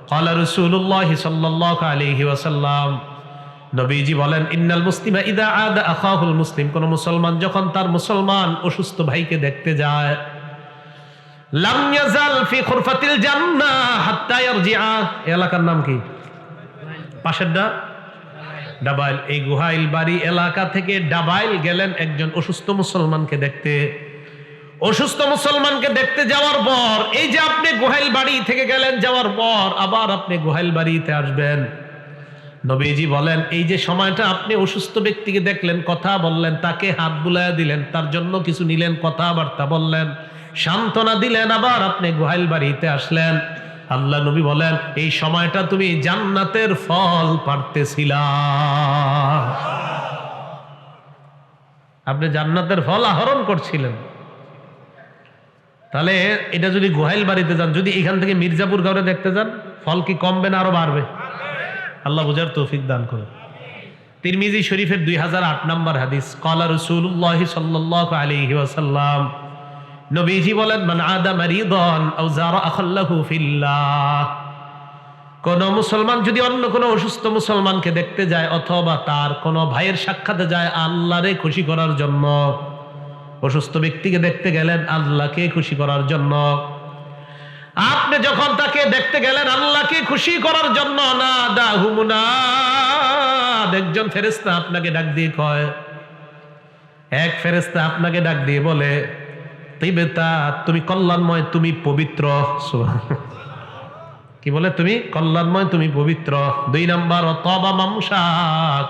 ক্বালা রাসূলুল্লাহ সাল্লাল্লাহু আলাইহি ওয়াসাল্লাম, নবীজি বলেন, ইন্নাল মুসলিমা ইযা আদা আখাহুল মুসলিম, কোন মুসলমান যখন তার মুসলমান অসুস্থ ভাইকে দেখতে যায়, লাম ইয়াজাল ফি খুরফাতিল জান্নাহ হাত্তা ইয়ারজিআ। এলাকার নাম কি? পাশেরটা ডাবাইল। এই গুহাইল বাড়ি এলাকা থেকে ডাবাইল গেলেন একজন অসুস্থ মুসলমানকে দেখতে। অসুস্থ মুসলমানকে দেখতে যাওয়ার পর, এই যে আপনি গুহাইল বাড়ি থেকে গেলেন, যাওয়ার পর আবার আপনি গুহাইল বাড়িতে আসবেন, নবীজি বলেন, এই যে সময়টা আপনি অসুস্থ ব্যক্তিকে দেখলেন, কথা বললেন, তাকে হাত বুলায়া দিলেন, তার জন্য কিছু নিলেন, কথাবার্তা বললেন, সান্ত্বনা দিলেন, আবার আপনি গুহাইল বাড়িতে আসলেন, আল্লাহ নবী বলেন, এই সময়টা তুমি জান্নাতের ফল পাড়তেছিলা। আপনি জান্নাতের ফল আহরণ করছিলেন। তাহলে এটা যদি গোহাইল বাড়িতে যান, যদি এখান থেকে মির্জাপুর গাঁওয়ে দেখতে যান, ফল কি কমবে না আরো বাড়বে? আল্লাহ বুঝার তৌফিক দান করে। তিরমিজি শরীফের 2008 নম্বর হাদিস, ক্বালা রাসূলুল্লাহ সাল্লাল্লাহু আলাইহি ওয়াসাল্লাম, নবীজি বলেন, মান আদা মারিদান আও যারা আখাল্লাহু ফিল্লাহ, কোন মুসলমান যদি অন্য কোন অসুস্থ মুসলমানকে দেখতে যায় অথবা তার কোন ভাইয়ের সাক্ষাতে যায় আল্লাহরে খুশি করার জন্য, অসুস্থ ব্যক্তিকে দেখতে গেলেন আল্লাহকে খুশি করার জন্য, আপনি যখন তাকে দেখতে গেলেন আল্লাহকে খুশি করার জন্য, না দাহুমুনা, একজন ফেরেশতা আপনাকে ডাক দিয়ে কয়, এক ফেরেশতা আপনাকে ডাক দিয়ে বলে, তিবেতা, তুমি কল্যাণময়, তুমি পবিত্র। কি বলে? তুমি কল্যাণময়, তুমি পবিত্র। 2 নাম্বার, তবা মামশাক,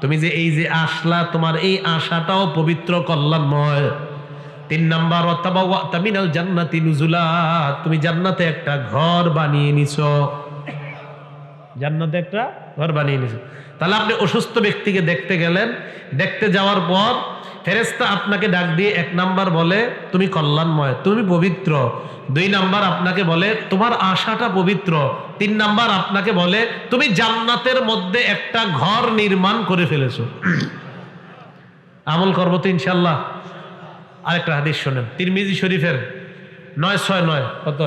তুমি যে এই যে আসলা, তোমার এই আশাটাও পবিত্র, কল্যাণময়। 3 নাম্বার, তাবাওয়াতা মিনাল জান্নাতি নুজুলা, তুমি জান্নাতে একটা ঘর বানিয়ে নিছো, জান্নাতে একটা ঘর বানিয়ে নিছো। তাহলে আপনি অসুস্থ ব্যক্তিকে দেখতে গেলেন, দেখতে যাওয়ার পর ফেরেশতা আপনাকে ডাক দিয়ে 1 নাম্বার বলে তুমি কল্যাণময়, তুমি পবিত্র। 2 নাম্বার আপনাকে বলে তোমার আশাটা পবিত্র। 3 নাম্বার আপনাকে বলে তুমি জান্নাতের মধ্যে একটা ঘর নির্মাণ করে ফেলেছো। আমল করবো তো ইনশাল্লাহ। আরেকটা হাদিস শোনেন, তিরমিজি শরীফের 969, কত?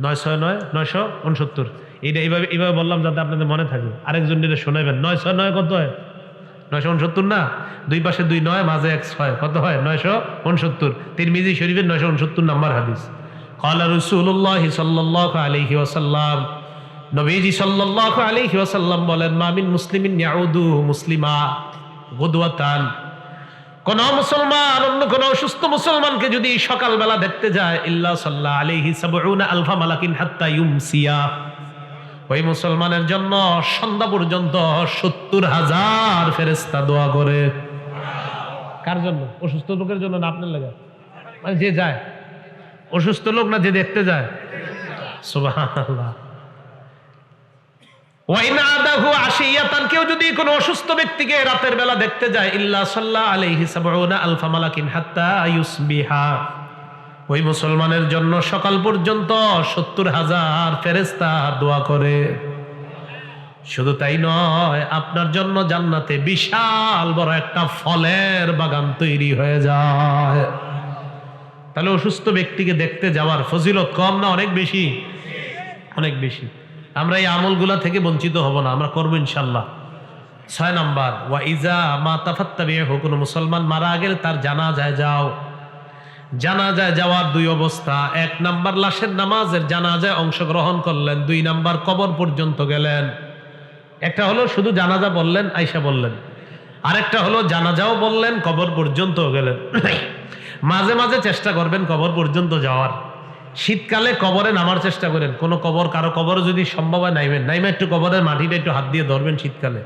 969, 969। এইটা এইভাবে বললাম যাতে আপনাদের মনে থাকে, আরেকজন শোনাবেন। 969 কত হয়? 969 না, 2 পাশে 2 9, মাঝে 1 6, কত হয়? 969। তিরমিজি শরীফের 969 নম্বর হাদিস। ক্বালা রাসূলুল্লাহ সাল্লাল্লাহু আলাইহি ওয়াসাল্লাম, নবীজি সাল্লাল্লাহু আলাইহি ওয়াসাল্লাম বলেন, মা মিন মুসলিমিন ইয়াউদু মুসলিমা গুদওয়াতান, কোন মুসলমান অন্য কোন অসুস্থ মুসলমানকে যদি সকালবেলা দেখতে যায়, ইল্লা সাল্লা আলাইহি 70 আলফা মালাকিন হাত্তা ইউমসিয়া, ওই মুসলমানের জন্য সন্ধ্যা পর্যন্ত 70,000 ফেরেশতা দোয়া করে। কার জন্য? অসুস্থ লোকের জন্য না আপনার লাগে? মানে যে যায়, অসুস্থ লোক না যে দেখতে যায়। সুবহানাল্লাহ। কেউ যদি কোন অসুস্থ ব্যক্তিকে রাতের বেলা দেখতে যায়, ইল্লা সাল্লা আলাইহি 70 আলফা মালাকিন হাত্তা ইউসবিহা, ওই মুসলমানের জন্য সকাল পর্যন্ত 70,000 ফেরেশতা দোয়া করে। শুধু তাই নয়, আপনার জন্য জান্নাতে বিশাল বড় একটা ফলের বাগান তৈরি হয়ে যায়। তাহলে অসুস্থ ব্যক্তিকে দেখতে যাওয়ার ফজিলত কম না অনেক বেশি? অনেক বেশি। আমরা এই আমলগুলা থেকে বঞ্চিত হব না, আমরা করবো ইনশাল্লাহ। 6 নাম্বার, ওয়া ইজা মা তাফাত্তাবিহু, কোন মুসলমান মারা গেলে তার জানাজায় যাও। জানাজায় যাওয়ার 2 অবস্থা, 1 নাম্বার লাশের নামাজের জানাজায় অংশগ্রহণ করলেন, 2 নাম্বার কবর পর্যন্ত গেলেন। একটা হলো শুধু জানাজা বললেন, আয়সা বললেন, আরেকটা হলো জানাজাও বললেন, কবর পর্যন্ত গেলেন। মাঝে মাঝে চেষ্টা করবেন কবর পর্যন্ত যাওয়ার। শীতকালে কবরে নামার চেষ্টা করেন, কোনো কবর, কারো কবর যদি সম্ভব হয় নাইবেন, নাইমে একটু কবরের মাটিটা একটু হাত দিয়ে ধরবেন। শীতকালে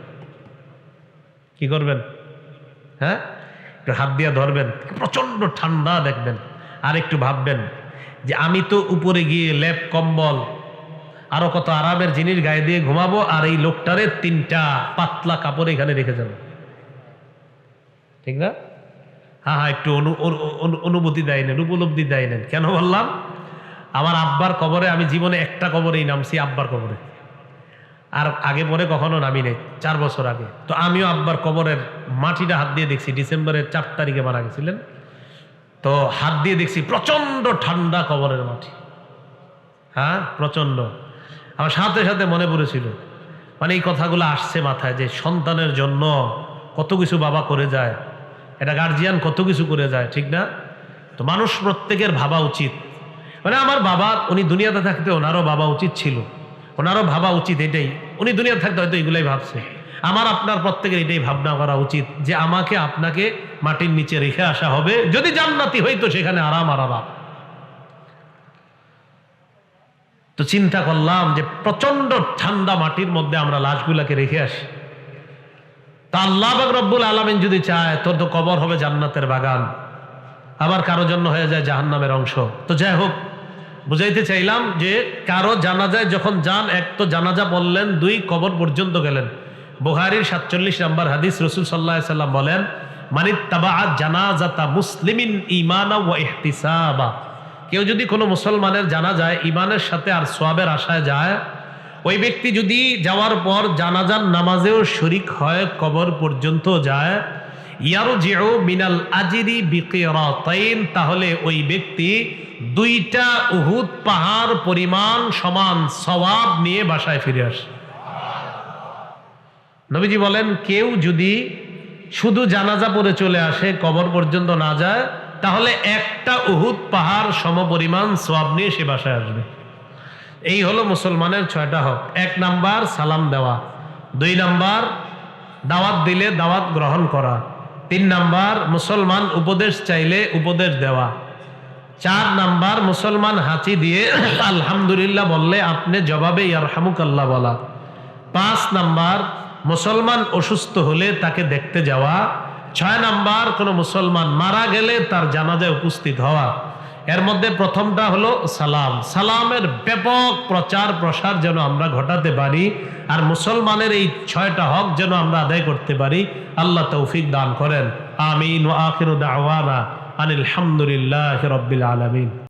কি করবেন? হ্যাঁ, একটু হাত দিয়ে ধরবেন, প্রচন্ড ঠান্ডা দেখবেন। আর একটু ভাববেন যে আমি তো উপরে গিয়ে লেপ কম্বল আরো কত আরামের জিনিস গায়ে দিয়ে ঘুমাবো, আর এই লোকটারে 3টা পাতলা কাপড় এখানে রেখে যাবো, ঠিক না? হ্যাঁ হ্যাঁ, একটু অনুভূতি দেয় নেন, উপলব্ধি দেয় নেন। কেন বললাম? আমার আব্বার কবরে আমি জীবনে একটা কবরেই নামছি, আব্বার কবরে, আর আগে পরে কখনো নামি নেই, 4 বছর আগে। তো আমিও আব্বার কবরের মাটিটা হাত দিয়ে দেখছি, ডিসেম্বরের 4 তারিখে মারা গেছিলেন, তো হাত দিয়ে দেখছি প্রচন্ড ঠান্ডা কবরের মাটি। হ্যাঁ, প্রচন্ড। আমার সাথে সাথে মনে পড়েছিল, মানে এই কথাগুলো আসছে মাথায়, যে সন্তানের জন্য কত কিছু বাবা করে যায়, এটা গার্জিয়ান কত কিছু করে যায়, ঠিক না? তো মানুষ প্রত্যেকের ভাবা উচিত, মানে আমার বাবা, উনি দুনিয়াতে থাকতে ওনারও ভাবা উচিত ছিল, ওনারও ভাবা উচিত এটাই, উনি দুনিয়াতে থাকতে হয়তো এগুলাই ভাবছে। আমার আপনার প্রত্যেকের এটাই ভাবনা করা উচিত যে আমাকে আপনাকে মাটির নিচে রেখে আসা হবে, যদি জান্নাতি হইতো সেখানে আরাম আরাম। তো চিন্তা করলাম যে প্রচন্ড ঠান্ডা মাটির মধ্যে আমরা লাশগুলাকে রেখে আসি, তা আল্লাহ পাক রব্বুল আলামিন যদি চায় তোর তো কবর হবে জান্নাতের বাগান, আবার কারো জন্য হয়ে যায় জাহান্নামের অংশ। তো যাই হোক, বুঝাইতে চাইলাম যে কারো জানাজায় যখন যান, 1 তো জানাজা বললেন, 2 কবর পর্যন্ত গেলেন। বুখারীর 47 নম্বর হাদিস, রাসূল সাল্লাল্লাহু আলাইহি সাল্লাম বলেন, মানিত্তাবা জানাজাতা মুসলিমিন ঈমানা ওয়া ইহতিসাবা, কেউ যদি কোনো মুসলমানের জানাজায় ঈমানের সাথে আর সওয়াবের আশায় যায়, ওই ব্যক্তি যদি যাওয়ার পর জানাজার নামাজেও শরীক হয়, কবর পর্যন্ত যায়, ইয়ারজিউ মিনাল আজরি বিকিরাতাইন, তাহলে ওই ব্যক্তি 2টা উহুদ পাহাড় পরিমাণ সমান সওয়াব নিয়ে বাসায় ফিরে আসে। নবীজি বলেন, কেউ যদি শুধু জানাজা পড়ে চলে আসে, কবর পর্যন্ত না যায়, তাহলে 1টা উহুদ পাহাড় সমপরিমাণ সওয়াব নিয়ে সে বাসায় আসবে। এই হলো মুসলমানের 6টা হক। 1 নাম্বার সালাম দেওয়া, 2 নাম্বার দাওয়াত দিলে দাওয়াত গ্রহণ করা, 3 নাম্বার মুসলমান উপদেশ চাইলে উপদেশ দেওয়া, 4 নাম্বার মুসলমান হাঁচি দিয়ে আলহামদুলিল্লাহ বললে আপনি জবাবে ইয়ারহামুকাল্লাহ বলা, 5 নাম্বার মুসলমান অসুস্থ হলে তাকে দেখতে যাওয়া, 6 নাম্বার কোনো মুসলমান মারা গেলে তার জানাজায় উপস্থিত হওয়া। এর মধ্যে প্রথমটা হলো সালাম। সালামের ব্যাপক প্রচার প্রসার যেন আমরা ঘটাতে পারি, আর মুসলমানের এই 6টা হক যেন আমরা আদায় করতে পারি। আল্লাহ তৌফিক দান করেন। আমিন। ওয়া আখিরু দাওয়ানা আনিল হামদুলিল্লাহি রাব্বিল আলামিন।